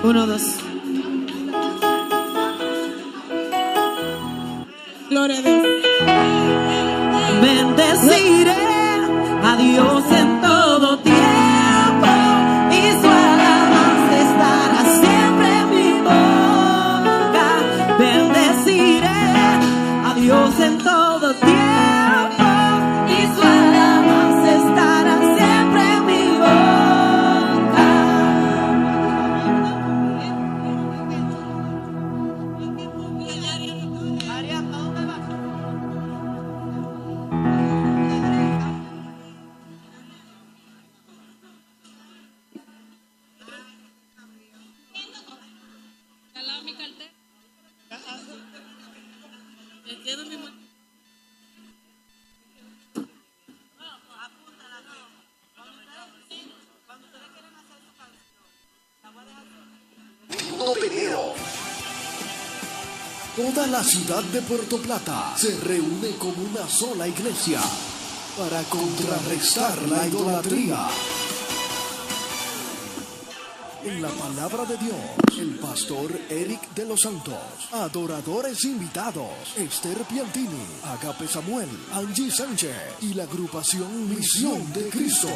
Uno, dos.
Gloria a Dios.
bendeciré a Dios en todo tiempo y su alabanza estará siempre en mi boca.
Toda la ciudad de Puerto Plata se reúne como una sola iglesia para contrarrestar la idolatría. En la palabra de Dios, el pastor Eric de los Santos, adoradores invitados, Esther Piantini, Agape Samuel, Angie Sánchez y la agrupación Misión de Cristo.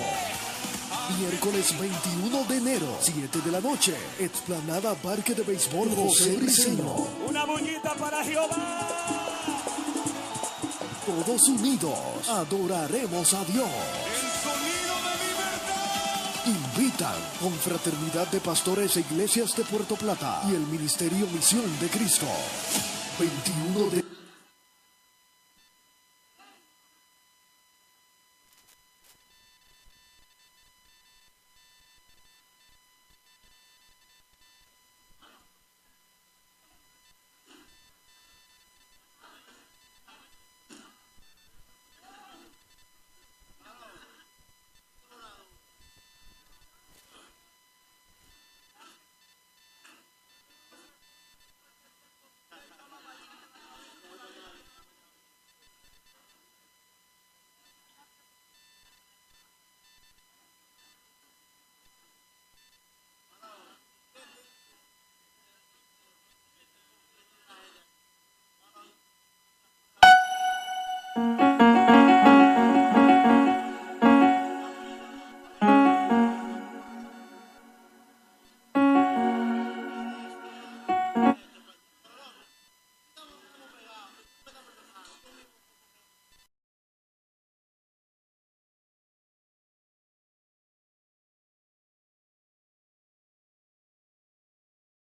Miércoles 21 de enero, 7 de la noche, explanada Parque de Béisbol José Briceño.
Una bullita para Jehová.
Todos unidos adoraremos a Dios. Invitan Confraternidad de Pastores e Iglesias de Puerto Plata y el Ministerio Misión de Cristo. 21 de